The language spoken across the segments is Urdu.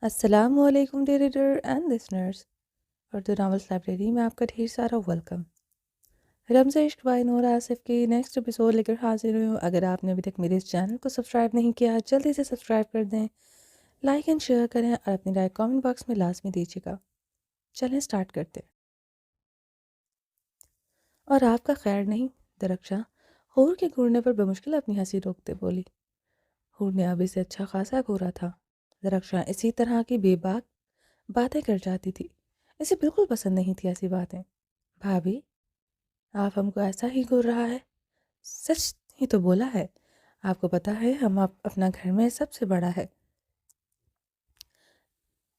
السلام علیکم dear reader and listeners, Urdu novels library میں آپ کا ڈھیر سارا ویلکم۔ رمز عشق بائی نور آصف کی نیکسٹ ایپیسوڈ لے کر حاضر ہوں۔ اگر آپ نے ابھی تک میرے اس چینل کو سبسکرائب نہیں کیا جلدی سے سبسکرائب کر دیں، لائک اینڈ شیئر کریں اور اپنی رائے کامنٹ باکس میں لازمی دیجیے گا۔ چلیں سٹارٹ کرتے ہیں۔ اور آپ کا خیر نہیں درخشاں، حور کے گھورنے پر بمشکل اپنی ہنسی روکتے بولی۔ حور نے ابھی سے اچھا خاصا گھورا تھا۔ درخشاں اسی طرح کی بے باک باتیں کر جاتی تھی، اسے بالکل پسند نہیں تھی ایسی باتیں۔ بھابھی، آپ ہم کو ایسا ہی گھور رہا ہے؟ سچ ہی تو بولا ہے، آپ کو پتا ہے ہم اپنا گھر میں سب سے بڑا ہے۔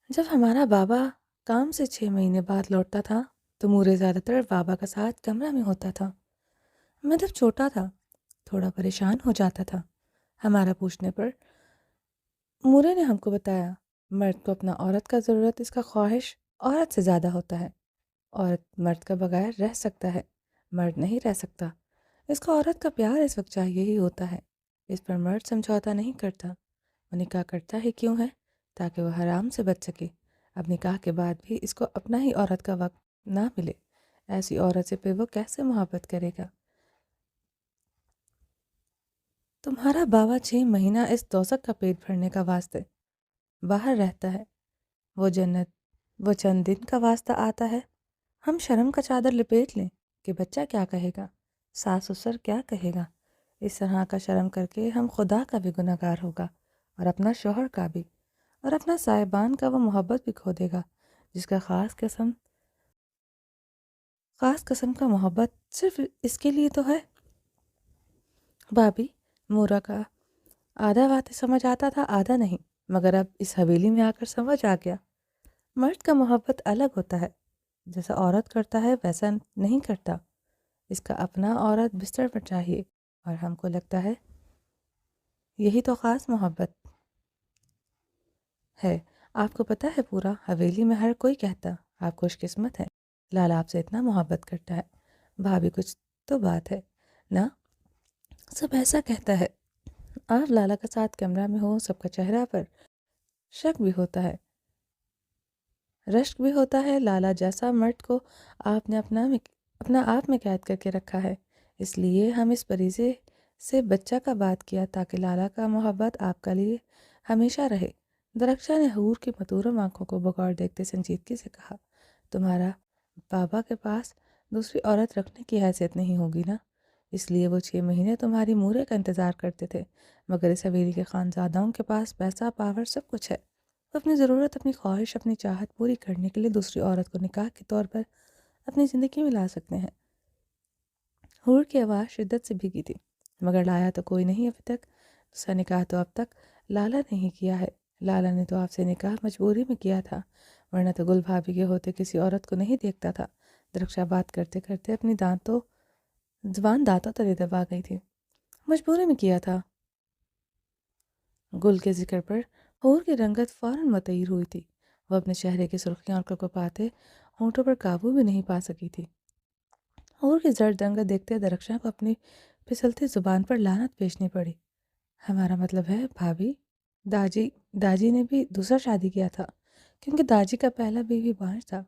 جب ہمارا بابا کام سے 6 مہینے بعد لوٹتا تھا تو مورے زیادہ تر بابا کا ساتھ کمرہ میں ہوتا تھا۔ میں جب چھوٹا تھا تھوڑا پریشان ہو جاتا تھا۔ ہمارا پوچھنے پر مورے نے ہم کو بتایا، مرد کو اپنا عورت کا ضرورت اس کا خواہش عورت سے زیادہ ہوتا ہے۔ عورت مرد کا بغیر رہ سکتا ہے، مرد نہیں رہ سکتا۔ اس کا عورت کا پیار اس وقت چاہیے ہی ہوتا ہے۔ اس پر مرد سمجھوتا نہیں کرتا۔ وہ نکاح کرتا ہی کیوں ہے؟ تاکہ وہ حرام سے بچ سکے۔ اب نکاح کے بعد بھی اس کو اپنا ہی عورت کا وقت نہ ملے، ایسی عورت سے پھر وہ کیسے محبت کرے گا؟ تمہارا بابا 6 مہینہ اس دوزخ کا پیٹ بھرنے کا واسطے باہر رہتا ہے، وہ جنت وہ چند دن کا واسطہ آتا ہے۔ ہم شرم کا چادر لپیٹ لیں کہ بچہ کیا کہے گا، ساس سسر کیا کہے گا۔ اس طرح کا شرم کر کے ہم خدا کا بھی گنہگار ہوگا اور اپنا شوہر کا بھی، اور اپنا صاحبان کا وہ محبت بھی کھو دے گا جس کا خاص قسم کا محبت صرف اس کے لیے تو ہے۔ بھابھی، مورا کا آدھا باتیں سمجھ آتا تھا آدھا نہیں، مگر اب اس حویلی میں آ کر سمجھ آ گیا۔ مرد کا محبت الگ ہوتا ہے، جیسا عورت کرتا ہے ویسا نہیں کرتا۔ اس کا اپنا عورت بستر پر چاہیے، اور ہم کو لگتا ہے یہی تو خاص محبت ہے۔ آپ کو پتہ ہے پورا حویلی میں ہر کوئی کہتا آپ خوش قسمت ہیں، لالا آپ سے اتنا محبت کرتا ہے۔ بھابھی، کچھ تو بات ہے نا؟ سب ایسا کہتا ہے۔ آپ لالا کا ساتھ کمرہ میں ہو، سب کا چہرہ پر شک بھی ہوتا ہے، رشک بھی ہوتا ہے۔ لالا جیسا مرد کو آپ نے اپنا آپ میں قید کر کے رکھا ہے، اس لیے ہم اس فریضے سے بچہ کا بات کیا تاکہ لالا کا محبت آپ کا لیے ہمیشہ رہے۔ درخشاں نے حور کی متورم آنکھوں کو بغور دیکھتے سنجیدگی سے کہا، تمہارا بابا کے پاس دوسری عورت رکھنے کی حیثیت نہیں ہوگی نا، اس لیے وہ 6 مہینے تمہاری مورے کا انتظار کرتے تھے، مگر اس حویلی کے خانزادوں کے پاس پیسہ پاور سب کچھ ہے۔ وہ اپنی ضرورت، اپنی خواہش، اپنی چاہت پوری کرنے کے لیے دوسری عورت کو نکاح کے طور پر اپنی زندگی میں لا سکتے ہیں۔ حور کی آواز شدت سے بھیگی تھی، مگر لایا تو کوئی نہیں ابھی تک۔ دوسرا نکاح تو اب تک لالا نہیں کیا ہے۔ لالا نے تو آپ سے نکاح مجبوری میں کیا تھا، ورنہ تو گل بھابھی کے ہوتے کسی عورت کو نہیں دیکھتا تھا۔ درخشاں بات کرتے کرتے اپنی زبان دانتوں تلے دبا گئی تھی۔ مجبوری میں کیا تھا۔ گل کے ذکر پر حور کی رنگت فوراً متعیر ہوئی تھی۔ وہ اپنے چہرے کی سرخیاں اور کپکپاتے ہونٹوں پر قابو بھی نہیں پا سکی تھی۔ حور کی زرد رنگت دیکھتے درخشاں کو اپنی پھسلتی زبان پر لعنت بھیجنی پڑی۔ ہمارا مطلب ہے بھابھی، داجی نے بھی دوسرا شادی کیا تھا، کیونکہ داجی کا پہلا بیوی بانجھ تھا،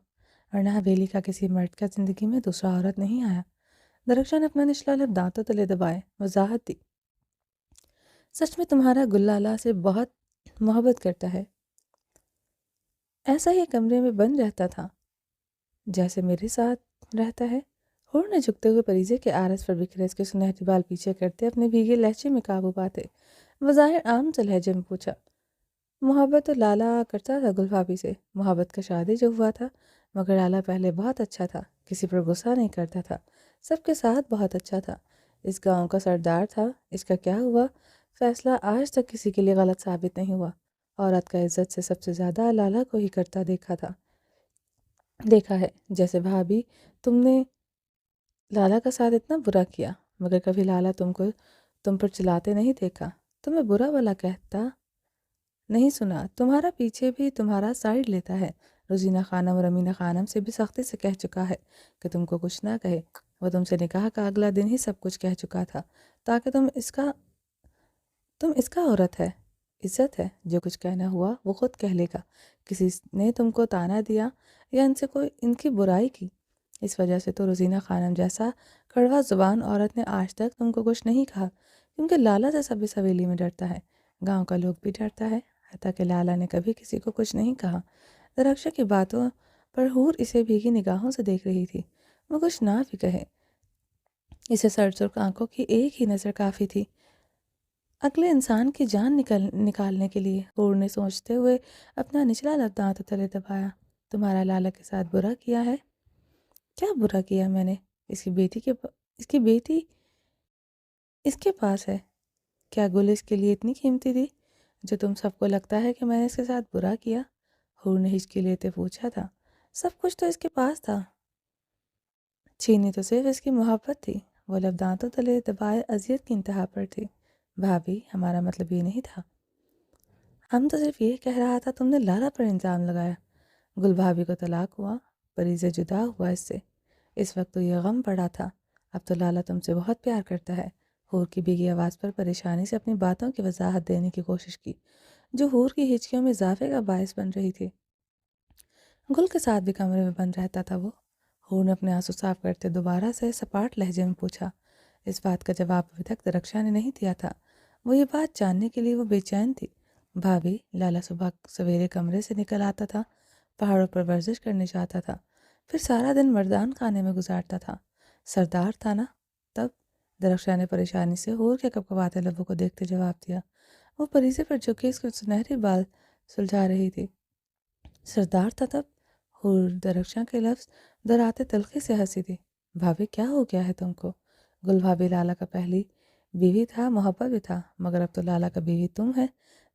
ورنہ حویلی کا کسی مرد کا زندگی میں دوسرا عورت نہیں آیا۔ درخشاں نے اپنا نچلا لب دانتوں تلے دبائے وضاحت دی، سچ میں تمہارا گل لالا سے بہت محبت کرتا ہے، ایسا ہی کمرے میں بند رہتا تھا جیسے میرے ساتھ رہتا ہے۔ حور نے جھکتے ہوئے پریزے کے آرس پر بکھرے اس کے سنہری بال پیچھے کرتے اپنے بھیگے لہجے میں قابو پاتے بظاہر عام سے لہجے میں پوچھا، محبت تو لالا کرتا تھا گل بھابھی سے، محبت کا شادی جو ہوا تھا، مگر لالا پہلے بہت اچھا تھا، کسی پر غصہ نہیں کرتا تھا، سب کے ساتھ بہت اچھا تھا، اس گاؤں کا سردار تھا۔ اس کا کیا ہوا؟ فیصلہ آج تک کسی کے لیے غلط ثابت نہیں ہوا۔ عورت کا عزت سے سب سے زیادہ لالا کو ہی کرتا دیکھا ہے۔ جیسے بھابھی، تم نے لالا کا ساتھ اتنا برا کیا، مگر کبھی لالا تم پر چلاتے نہیں دیکھا، تمہیں برا بلا کہتا نہیں سنا۔ تمہارا پیچھے بھی تمہارا سائڈ لیتا ہے۔ روزینہ خانم اور امینہ خانم سے بھی سختی سے کہہ چکا ہے کہ تم کو کچھ نہ کہے۔ وہ تم سے نکاح کا اگلا دن ہی سب کچھ کہہ چکا تھا، تاکہ تم اس کا عورت ہے۔ عزت ہے، جو کچھ کہنا ہوا وہ خود کہہ لے گا۔ کسی نے تم کو طعنہ دیا یا ان کی برائی کی، اس وجہ سے تو روزینہ خانم جیسا کڑوا زبان عورت نے آج تک تم کو کچھ نہیں کہا، کیونکہ لالا جیسا بھی حویلی میں ڈرتا ہے، گاؤں کا لوگ بھی ڈرتا ہے۔ حتیٰ کہ لالا نے کبھی کسی کو کچھ نہیں کہا۔ درخشا کی باتوں پر حور اسے بھیگی نگاہوں سے دیکھ رہی تھی۔ وہ کچھ نہ بھی کہے، اسے سرسرخ آنکھوں کی ایک ہی نظر کافی تھی اگلے انسان کی جان نکالنے کے لیے۔ حور نے سوچتے ہوئے اپنا نچلا لب دانتوں تلے دبایا۔ تمہارا لالا کے ساتھ برا کیا ہے؟ کیا برا کیا میں نے؟ اس کی بیٹی اس کے پاس ہے۔ کیا گل اس کے لیے اتنی قیمتی تھی جو تم سب کو لگتا ہے کہ میں نے اس کے ساتھ برا کیا؟ حور نے ہچکی لیتے پوچھا تھا۔ سب کچھ تو اس کے پاس تھا، چھینی تو صرف اس کی محبت تھی۔ وہ لب دانتوں تلے دبائے اذیت کی انتہا پر تھی۔ بھابھی، ہمارا مطلب یہ نہیں تھا، ہم تو صرف یہ کہہ رہا تھا تم نے لالا پر الزام لگایا۔ گل بھابھی کو طلاق ہوا، پریزے جدا ہوا اس سے، اس وقت تو یہ غم پڑا تھا۔ اب تو لالا تم سے بہت پیار کرتا ہے۔ حور کی بھیگی آواز پر پریشانی سے اپنی باتوں کی وضاحت دینے کی کوشش کی، جو حور کی ہچکیوں میں اضافے کا باعث بن رہی تھی۔ گل کے ساتھ بھی کمرے میں بند رہتا تھا وہ؟ حور نے اپنے آنسو صاف کرتے دوبارہ سے سپاٹ لہجے میں پوچھا۔ اس بات کا جواب ابھی تک درخشا نے نہیں دیا تھا۔ وہ یہ بات جاننے کے لیے وہ بے چین تھی۔ بھابھی، لالا صبح سویرے کمرے سے نکل آتا تھا، پہاڑوں پر ورزش کرنے جاتا تھا، پھر سارا دن مردان خانے میں گزارتا تھا۔ سردار تھا نا تب؟ درخشا نے پریشانی سے حور کے کپکپاتے لبوں کو دیکھتے جواب دیا۔ وہ پریزے پر جھکے اس کے سنہرے بال سلجھا رہی تھی۔ سردار تھا تب؟ حور درخشا کے لفظ دراتے تلخی سے ہنسی تھی۔ بھابھی، کیا ہو گیا ہے تم کو؟ گل بھابھی لالا کا پہلی بیوی تھا، محبت بھی تھا، مگر اب تو لالا کا بیوی تم ہے۔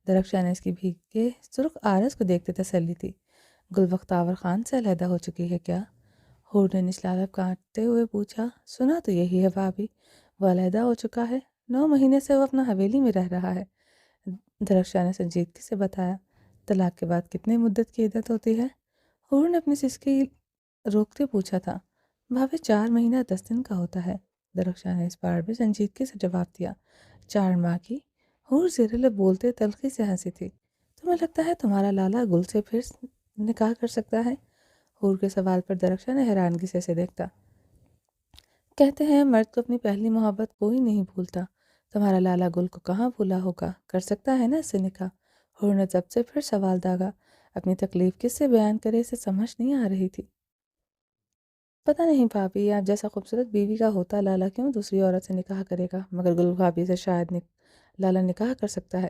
درخشا نے اس کی بھیگے سرخ آرز کو دیکھتے تسلی تھی۔ گل بختاور خان سے علیحدہ ہو چکی ہے کیا؟ حور نے نچلا لب کاٹتے ہوئے پوچھا۔ سنا تو یہی ہے بھابھی، وہ علیحدہ ہو چکا ہے، 9 مہینے سے وہ اپنا حویلی میں رہ رہا ہے۔ درخشا نے سنجیدگی سے بتایا۔ طلاق کے بعد کتنی مدت کی عدت ہوتی ہے؟ حور نے اپنی سسکی روکتے پوچھا تھا۔ بھابھی، 4 مہینہ 10 دن کا ہوتا ہے۔ درخشا نے اس بار بھی سنجیدگی سے جواب دیا۔ 4 ماہ کی؟ حور زیر لب بولتے تلخی سے ہنسی تھی۔ تمہیں لگتا ہے تمہارا لالا گل سے پھر نکاح کر سکتا ہے؟ حور کے سوال پر درخشا نے حیرانگی سے اسے دیکھا۔ کہتے ہیں مرد کو اپنی پہلی محبت کوئی نہیں بھولتا۔ تمہارا لالا گل کو کہاں بھولا ہوگا، کر سکتا ہے نا اس سے نکاح؟ حور نے ضبط سے پھر سوال داغا۔ اپنی تکلیف کس سے بیان کرے اسے سمجھ نہیں آ رہی تھی۔ پتہ نہیں بھابھی، آپ جیسا خوبصورت بیوی کا ہوتا لالا کیوں دوسری عورت سے نکاح کرے گا؟ مگر گل بھابھی سے شاید لالا نکاح کر سکتا ہے،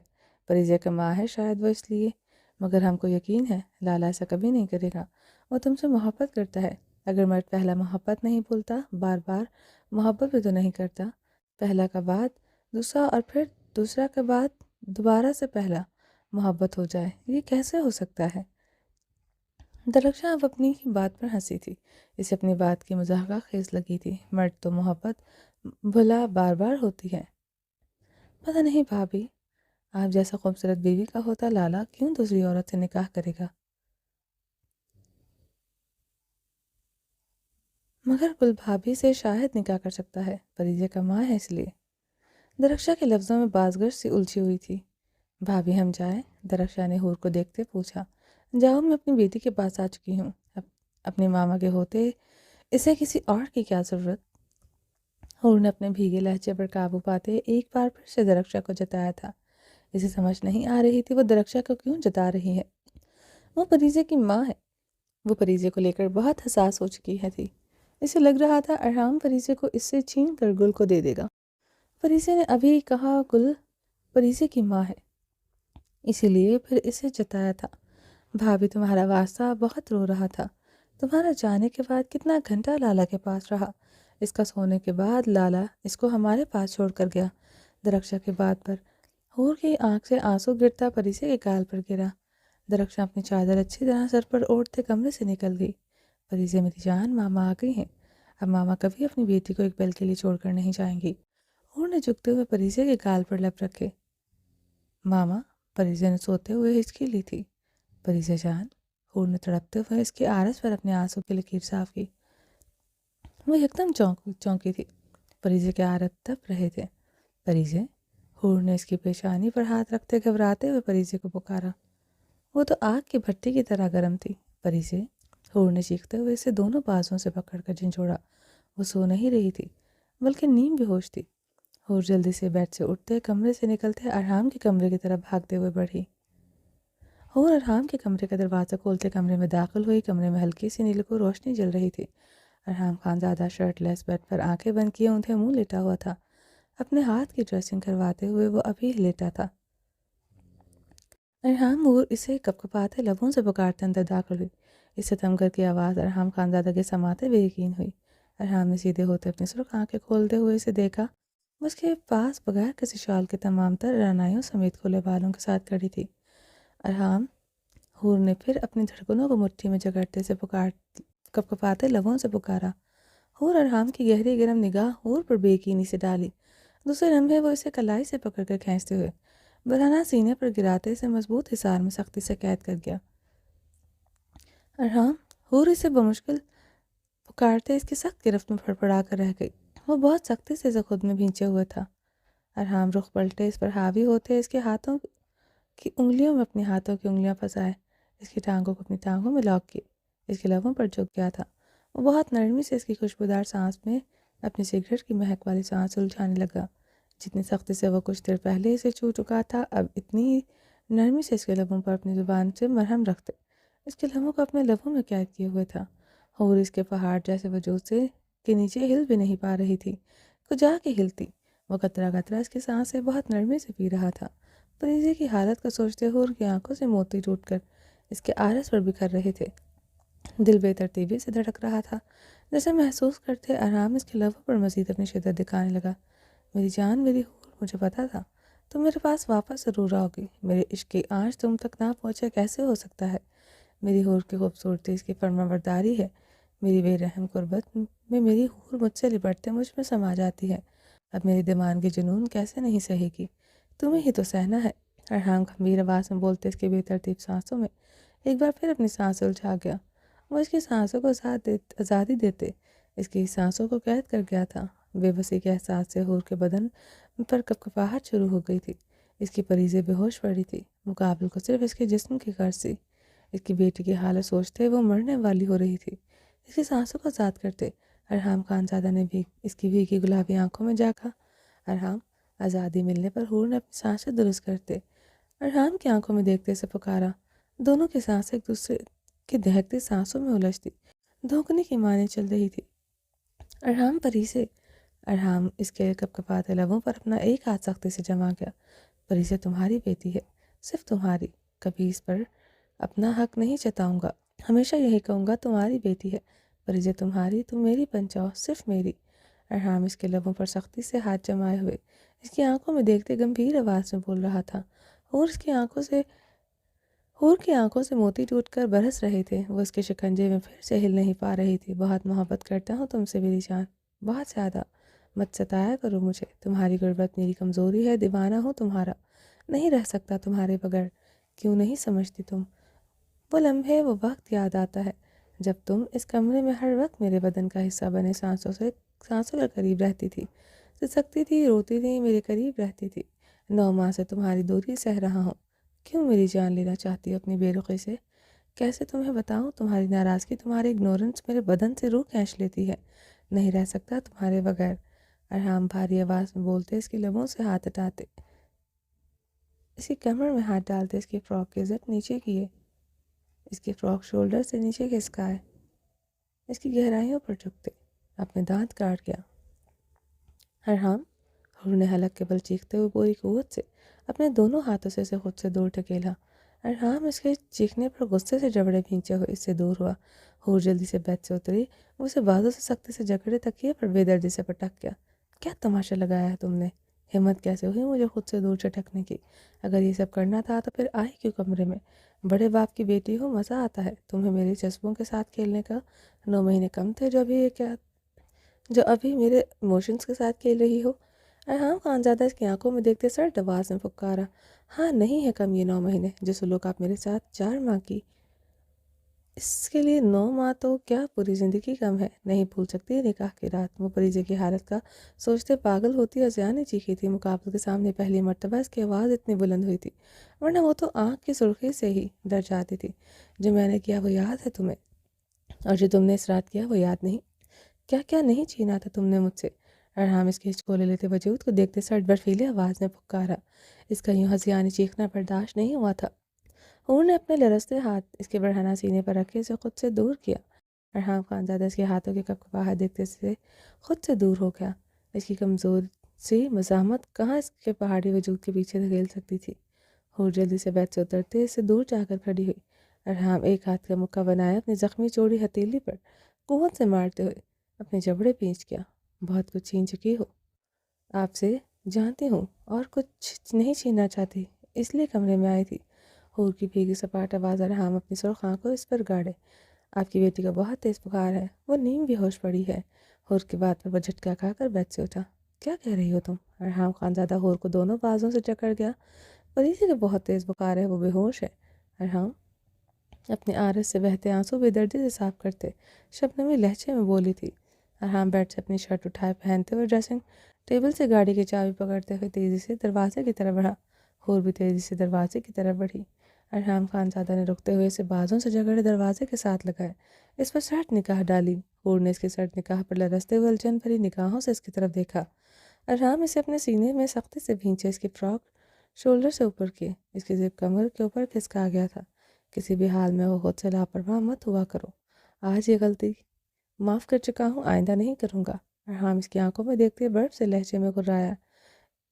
پریزے کا ماں ہے شاید وہ اس لیے، مگر ہم کو یقین ہے لالا ایسا کبھی نہیں کرے گا۔ وہ تم سے محبت کرتا ہے۔ اگر مرد پہلا محبت نہیں بھولتا، بار بار محبت بھی تو نہیں کرتا۔ پہلا کا بعد دوسرا اور پھر دوسرا کے بعد دوبارہ سے پہلا محبت ہو جائے، یہ کیسے ہو سکتا ہے؟ درخشاں اب اپنی ہی بات پر ہنسی تھی۔ اسے اپنی بات کی مضحکہ خیز لگی تھی۔ مرد تو محبت بھلا بار بار ہوتی ہے۔ پتہ نہیں بھابھی، آپ جیسا خوبصورت بیوی کا ہوتا لالا کیوں دوسری عورت سے نکاح کرے گا؟ مگر گل بھابھی سے شاید نکاح کر سکتا ہے، پریزے کا ماں ہے اس لیے۔ درخشا کے لفظوں میں بازگشت سی الجھی ہوئی تھی۔ بھابھی، ہم جائیں؟ درخشا نے حور کو دیکھتے پوچھا۔ جاؤ، میں اپنی بیٹی کے پاس آ چکی ہوں، اپنے ماما کے ہوتے اسے کسی اور کی کیا ضرورت؟ حور نے اپنے بھیگے لہجے پر قابو پاتے ایک بار پھر سے درخشا کو جتایا تھا۔ اسے سمجھ نہیں آ رہی تھی وہ درخشا کو کیوں جتا رہی ہے۔ وہ پریزے کی ماں ہے، وہ پریزے کو لے کر بہت حساس ہو چکی تھی۔ اسے لگ رہا تھا ارحام پریزے کو اس سے چھین کر گل کو دے دے گا۔ پریزے نے ابھی کہا گل پریزے کی ماں ہے، اسی لیے پھر اسے جتایا تھا۔ بھابھی، تمہارا واسطہ بہت رو رہا تھا۔ تمہارا جانے کے بعد کتنا گھنٹہ لالا کے پاس رہا۔ اس کا سونے کے بعد لالا اس کو ہمارے پاس چھوڑ کر گیا۔ درخشا کی بات پر حور کی آنکھ سے آنسو گرتا پریزے کے گال پر گرا۔ درخشا اپنی چادر اچھی طرح سر پر اوڑھتے کمرے سے نکل گئی۔ پریزے، میری جان، ماما آ گئی ہیں۔ اب ماما کبھی اپنی بیٹی کو ایک پل کے لیے چھوڑ کر نہیں جائیں گی۔ حور نے جھکتے ہوئے پریزے کے گال پر لب رکھے۔ ماما، پریزے نے سوتے ہوئے ہچکی لی تھی۔ پریزے جان، حور نے تڑپتے ہوئے اس کی آرز پر اپنے آنسو کی لکیر صاف کی۔ وہ یکدم چونکی تھی۔ پریزے کے آرز تپ رہے تھے۔ پریزے، حور نے اس کی پیشانی پر ہاتھ رکھتے گھبراتے ہوئے پریزے کو پکارا۔ وہ تو آگ کی بھٹی کی طرح گرم تھی۔ پریزے، حور نے چیختے ہوئے اسے دونوں بازوؤں سے پکڑ کر جھنجھوڑا۔ وہ سو نہیں رہی تھی بلکہ نیم بے ہوش تھی۔ حور جلدی سے بیڈ سے اٹھتے کمرے سے نکلتے ارحام کے کمرے کی طرف بھاگتے ہوئے بڑھی۔ حور ارحام کے کمرے کا دروازہ کھولتے کمرے میں داخل ہوئی۔ کمرے میں ہلکی سی نیلکو روشنی جل رہی تھی۔ ارحام خانزادہ شرٹ لیس بیڈ پر آنکھیں بند کیے اونھے منہ لیٹا ہوا تھا۔ اپنے ہاتھ کی ڈریسنگ کرواتے ہوئے وہ ابھی لیٹا تھا۔ ارحام، حور اسے کپکپاتے لبوں سے پکارتے اندر داخل ہوئی۔ اس سے تمغر کی آواز ارحام خانزادہ کے سماعتے بے یقین ہوئی۔ ارحام نے سیدھے ہوتے اپنی سرخ آنکھیں کھولتے ہوئے اسے دیکھا۔ وہ اس کے پاس بغیر کسی شال کے تمام تر رعنائیوں سمیت کھلے بالوں کے ساتھ کھڑی تھی۔ ارحام، حور نے پھر اپنی دھڑکنوں کو مٹھی میں جکڑتے سے کپکپاتے لبوں سے پکارا۔ حور ارحام کی گہری گرم نگاہ حور پر بے یقینی سے ڈالی۔ دوسرے لمحے وہ اسے کلائی سے پکڑ کر کھینچتے ہوئے برہنہ سینے پر گراتے اسے مضبوط حصار میں سختی سے قید کر گیا۔ ارحام، حور اسے بمشکل پکارتے اس کی سخت گرفت میں پھڑپڑا کر رہ گئی۔ وہ بہت سختی سے اسے خود میں بھینچے ہوئے تھا۔ ارحام رخ پلٹے اس پر حاوی ہوتے اس کے ہاتھوں کی انگلیوں میں اپنے ہاتھوں کی انگلیاں پھنسائے، اس کی ٹانگوں کو اپنی ٹانگوں میں لاک کیے، اس کے لبوں پر جھک گیا تھا۔ وہ بہت نرمی سے اس کی خوشبودار سانس میں اپنی سگریٹ کی مہک والی سانس الجھانے لگا۔ جتنی سختی سے وہ کچھ دیر پہلے اسے چھو چکا تھا، اب اتنی ہی نرمی سے اس کے لبوں پر اپنی زبان سے مرہم رکھتے اس کے لبوں کو اپنے لبوں میں قید کیے ہوئے تھا۔ حور اس کے پہاڑ جیسے وجود سے کے نیچے ہل بھی نہیں پا رہی تھی، کجا کے ہلتی۔ وہ قطرہ قطرہ اس کی سانس سے بہت نرمی سے پی رہا تھا۔ پریزے کی حالت کو سوچتے حور کی آنکھوں سے موتی ٹوٹ کر اس کے آرس پر بکھر رہے تھے۔ دل بے ترتیبی سے دھڑک رہا تھا، جیسے محسوس کرتے ارحام اس کے لبوں پر مزید اپنی شدت دکھانے لگا۔ میری جان، میری حور، مجھے پتا تھا تم میرے پاس واپس ضرور آؤ گی۔ میرے عشق کی آنچ تم تک نہ پہنچے کیسے ہو سکتا ہے؟ میری حور کی خوبصورتی اس کی فرمانبرداری ہے۔ میری بے رحم قربت میں میری حور مجھ سے لپٹتے مجھ میں سما جاتی ہے۔ اب میری دیوانگی جنون کیسے نہیں سہے گی، تمہیں ہی تو سہنا ہے۔ ارحام گمبھیر آواز میں بولتے اس کی بے ترتیب سانسوں میں ایک بار پھر اپنی سانس الجھا گیا۔ وہ اس کی سانسوں کو آزادی دیتے اس کی سانسوں کو قید کر گیا تھا۔ بے بسی کے احساس سے حور کے بدن پر کپکپاہٹ شروع ہو گئی تھی۔ اس کی پریزیں بے ہوش پڑی تھی۔ مقابل کو صرف اس کے جسم کی غرض تھی۔ اس کی بیٹی کی حالت سوچتے وہ مرنے والی ہو رہی تھی۔ اس کی سانسوں کو آزاد کرتے ارحام خانزادہ نے بھی اس کی بھیگی گلابی آنکھوں میں جھانکا۔ ارحام، آزادی ملنے پر حور نے اپنی سانسیں درست کرتے ارحام کی آنکھوں میں دیکھتے اسے پکارا۔ دونوں کی سانسیں ایک دوسرے کی دہکتی سانسوں میں الجھتی دھوکنے کی معنی چل رہی تھی۔ ارحام، پریزے۔ ارحام اس کے کپکپاتے لبوں پر اپنا ایک ہاتھ سختی سے جما گیا۔ پریزے تمہاری بیٹی ہے، صرف تمہاری، کبھی اس پر اپنا حق نہیں جتاؤں گا، ہمیشہ یہی کہوں گا تمہاری بیٹی ہے۔ پریزے تمہاری، تم میری بن جاؤ، صرف میری۔ ارحام اس کے لبوں پر سختی سے ہاتھ جمائے ہوئے اس کی آنکھوں میں دیکھتے گمبھیر آواز میں بول رہا تھا۔ حور کی آنکھوں سے موتی ٹوٹ کر برس رہے تھے۔ وہ اس کے شکنجے میں پھر سے ہل نہیں پا رہی تھی۔ بہت محبت کرتا ہوں تم سے میری جان، بہت زیادہ۔ مت ستایا کرو مجھے، تمہاری غربت میری کمزوری ہے، دیوانہ ہوں تمہارا، نہیں رہ سکتا تمہارے بغیر، کیوں نہیں سمجھتی تم؟ وہ لمحے، وہ وقت یاد آتا ہے جب تم اس کمرے میں ہر وقت میرے بدن کا حصہ بنے سانسوں کے قریب رہتی تھی، سسکتی تھی، روتی تھی، میرے قریب رہتی تھی۔ 9 ماہ سے تمہاری دوری سہ رہا ہوں، کیوں میری جان لینا چاہتی ہو اپنی بے رخی سے؟ کیسے تمہیں بتاؤں؟ تمہاری ناراضگی، تمہاری اگنورنس میرے بدن سے روح کھینچ لیتی ہے، نہیں رہ سکتا تمہارے بغیر۔ ارحام بھاری آواز میں بولتے اس کی لبوں سے ہاتھ ہٹاتے اس کی کمر میں ہاتھ ڈالتے اس کی فراک کی زپ نیچے کیے، اس کی فراک شولڈر سے نیچے کھسکائے، اس کی گہرائیوں پر جھکتے اپنے دانت کاٹ گیا۔ ارحام، حور نے حلق کے بل چیختے ہوئے پوری قوت سے اپنے دونوں ہاتھوں سے اسے خود سے دور ڈھکیلا۔ ارحام اس کے چیخنے پر غصے سے جبڑے بھینچے ہوئے اس سے دور ہوا۔ حور جلدی سے بیڈ سے اتری، وہ اسے بازو سے سختی سے جکڑے تکیے پر بے دردی سے پٹک گیا۔ کیا تماشا لگایا ہے تم نے؟ ہمت کیسے ہوئی مجھے خود سے دور جھٹکنے کی؟ اگر یہ سب کرنا تھا تو پھر آئی کیوں کمرے میں؟ بڑے باپ کی بیٹی ہو، مزہ آتا ہے تمہیں میرے جذبوں کے ساتھ کھیلنے کا۔ 9 مہینے کم تھے جو ابھی میرے ایموشنز کے ساتھ کھیل رہی ہو۔ ارحام خانزادہ اس کی آنکھوں میں دیکھتے سرد آواز میں پکارا۔ ہاں، نہیں ہے کم یہ 9 مہینے جو سلوک آپ میرے ساتھ 4 ماہ کی اس کے لیے 9 ماہ تو کیا پوری زندگی کم ہے، نہیں بھول سکتی نکاح کی رات۔ وہ پریزے کی حالت کا سوچتے پاگل ہوتی اور زیانے چیخی تھی۔ مقابل کے سامنے پہلی مرتبہ اس کی آواز اتنی بلند ہوئی تھی، ورنہ وہ تو آنکھ کی سرخی سے ہی ڈر جاتی تھی۔ جو میں نے کیا وہ یاد ہے تمہیں؟ اور جو تم نے اس رات کیا وہ یاد نہیں؟ کیا کیا نہیں چھینا تھا تم نے مجھ سے؟ ارحام اس کے ہچکولے لیتے وجود کو دیکھتے سٹ برفیلی آواز میں پکارا۔ اس کا یوں ہنسیانی چیخنا برداشت نہیں ہوا تھا۔ حور نے اپنے لرزتے ہاتھ اس کے برہنہ سینے پر رکھے اسے خود سے دور کیا۔ ارحام خانزادہ اس کے ہاتھوں کے کپکپاہٹ دیکھتے سے خود سے دور ہو گیا۔ اس کی کمزور سی مزاحمت کہاں اس کے پہاڑی وجود کے پیچھے دھکیل سکتی تھی۔ حور جلدی سے بیت سے اترتے اس سے دور جا کر کھڑی ہوئی۔ ارحام ایک ہاتھ کا مکہ بنائے اپنی زخمی چوڑی ہتھیلی پر قوت سے مارتے ہوئے اپنے جبڑے پینچ گیا۔ بہت کچھ چھین چکی ہو آپ سے، جانتی ہوں، اور کچھ نہیں چھیننا چاہتی، اس لیے کمرے میں آئی تھی۔ حور کی بھیگی سپاٹ آواز ارحام اپنی سرخ آنکھوں اس پر گاڑے۔ آپ کی بیٹی کا بہت تیز بخار ہے، وہ نیم بھی ہوش پڑی ہے۔ حور کی بات پر وہ جھٹکا کھا کر بیت سے اٹھا۔ کیا کہہ رہی ہو تم؟ ارحام خانزادہ حور کو دونوں بازوں سے جکڑ گیا۔ پریزی کا بہت تیز بخار ہے، وہ بے ہوش ہے۔ ارحام اپنے آرس سے بہتے آنسو بے دردی سے صاف کرتے شبنمی لہجے میں بولی تھی۔ ارحام بیڈ سے اپنی شرٹ اٹھائے پہنتے ہوئے ڈریسنگ ٹیبل سے گاڑی کی چابی پکڑتے ہوئے تیزی سے دروازے کی طرف بڑھا۔ حور بھی تیزی سے دروازے کی طرف بڑھی۔ ارحام خانزادہ نے رکتے ہوئے اسے بازوں سے جکڑے دروازے کے ساتھ لگائے، اس پر سرٹ نگاہ ڈالی۔ حور نے اس کی سرٹ نگاہ پر لرزتے ہوئے الجھن بھری نگاہوں سے اس کی طرف دیکھا۔ ارحام اسے اپنے سینے میں سختی سے بھینچے اس کی فراک شولڈر سے اوپر کیے۔ اس کی زپ کمر کے اوپر کھسکا گیا تھا۔ کسی بھی حال میں وہ خود سے لاپرواہ مت ہوا کرو۔ آج یہ غلطی معاف کر چکا ہوں، آئندہ نہیں کروں گا۔ ارحام اس کی آنکھوں میں دیکھتے برف سے لہجے میں گرایا۔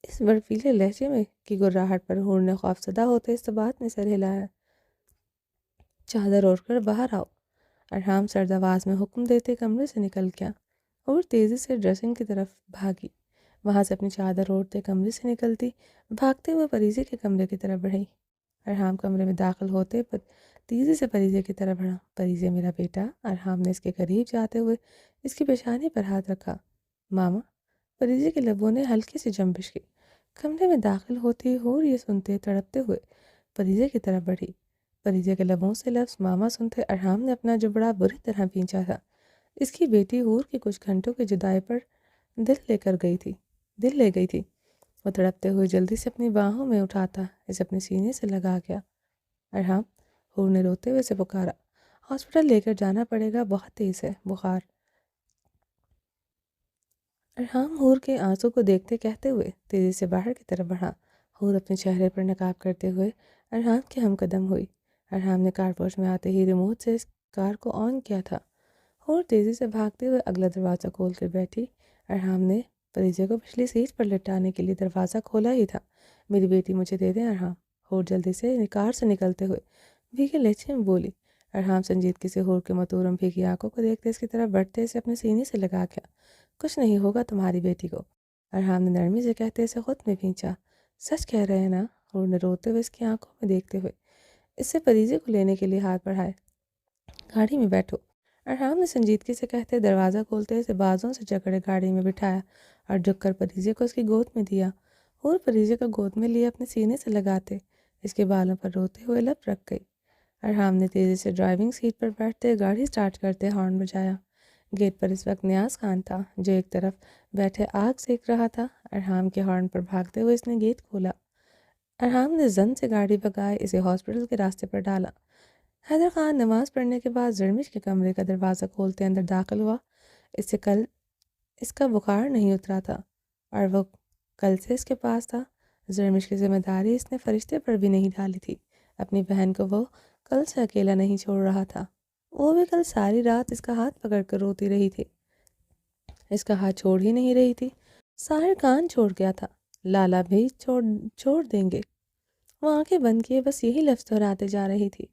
اس برفیلے لہجے میں کی گراہٹ پر حور نے خوفزدہ ہوتے استبات میں سر ہلایا۔ چادر اوڑھ کر باہر آؤ۔ ارحام سرد آواز میں حکم دیتے کمرے سے نکل گیا۔ حور تیزی سے ڈریسنگ کی طرف بھاگی۔ وہاں سے اپنی چادر اوڑھتے کمرے سے نکلتی بھاگتے ہوئے پریزے کے کمرے کی طرف بڑھی۔ ارحام کمرے میں داخل ہوتے پر تیزی سے پریزے کی طرف بڑھا۔ پریزے میرا بیٹا۔ ارحام نے اس کے قریب جاتے ہوئے اس کی پیشانی پر ہاتھ رکھا۔ ماما۔ پریزے کے لبوں نے ہلکی سی جنبش کی۔ کمرے میں داخل ہوتی حور یہ سنتے تڑپتے ہوئے پریزے کی طرف بڑھی۔ پریزے کے لبوں سے لفظ ماما سنتے ارحام نے اپنا جبڑا بری طرح بھینچا تھا۔ اس کی بیٹی حور کی کچھ گھنٹوں کی جدائی پر دل لے گئی تھی۔ وہ تڑپتے ہوئے جلدی سے اپنی باہوں میں اٹھاتا اسے اپنے سینے سے لگا گیا۔ ارحام، حور نے روتے ہوئے اسے پکارا، ہاسپٹل لے کر جانا پڑے گا، بہت تیز ہے بخار۔ ارحام حور کے آنسوں کو دیکھتے کہتے ہوئے تیزی سے باہر کی طرف بڑھا۔ حور اپنے چہرے پر نقاب کرتے ہوئے ارحام کے ہم قدم ہوئی۔ ارحام نے کار پوش میں آتے ہی ریموٹ سے اس کار کو آن کیا تھا۔ حور تیزی سے بھاگتے ہوئے اگلا دروازہ کھول کر بیٹھی۔ ارحام نے پریزے کو پچھلی سیٹ پر لٹانے کے لیے دروازہ کھولا ہی تھا۔ میری بیٹی مجھے دے دیں ارحام۔ حور جلدی سے کار سے نکلتے ہوئے بھیگے لہجے میں بولی۔ ارحام سنجیدگی سے حور کے متورم بھیگی آنکھوں کو دیکھتے اس کی طرف بڑھتے اسے اپنے سینے سے لگا گیا۔ کچھ نہیں ہوگا تمہاری بیٹی کو، ارحام نے نرمی سے کہتے اسے خود میں بھینچا۔ سچ کہہ رہے ہیں نا؟ حور نے روتے ہوئے اس کی آنکھوں میں دیکھتے ہوئے اس سے پریزے کو لینے کے لیے ہاتھ بڑھائے۔ گاڑی میں بیٹھو، ارحام نے سنجیدگی سے کہتے دروازہ کھولتے اسے بازوں سے جکڑے گاڑی میں بٹھایا اور جھک کر پریزے کو اس کی گود میں دیا۔ حور پریزے کو گود میں لیے اپنے سینے سے لگاتے اس کے بالوں پر روتے ہوئے لب رکھ گئی۔ ارحام نے تیزی سے ڈرائیونگ سیٹ پر بیٹھتے گاڑی سٹارٹ کرتے ہارن بجایا۔ گیٹ پر اس وقت نیاز خان تھا جو ایک طرف بیٹھے آگ سیک رہا تھا۔ ارحام کے ہارن پر بھاگتے ہوئے اس نے گیٹ کھولا۔ ارحام نے زن سے گاڑی بھگائے اسے ہاسپٹل کے راستے پر ڈالا۔ حیدر خان نماز پڑھنے کے بعد زرمش کے کمرے کا دروازہ کھولتے اندر داخل ہوا۔ اس سے کل اس کا بخار نہیں اترا تھا اور وہ کل سے اس کے پاس تھا۔ زرمش کی ذمہ داری اس نے فرشتے پر بھی نہیں ڈالی تھی۔ اپنی بہن کو وہ کل سے اکیلا نہیں چھوڑ رہا تھا۔ وہ بھی کل ساری رات اس کا ہاتھ پکڑ کر روتی رہی تھی، اس کا ہاتھ چھوڑ ہی نہیں رہی تھی۔ ساحر کان چھوڑ گیا تھا، لالا بھی چھوڑ دیں گے۔ وہ آنکھیں بند کیے بس یہی لفظ دہراتے جا رہی تھی۔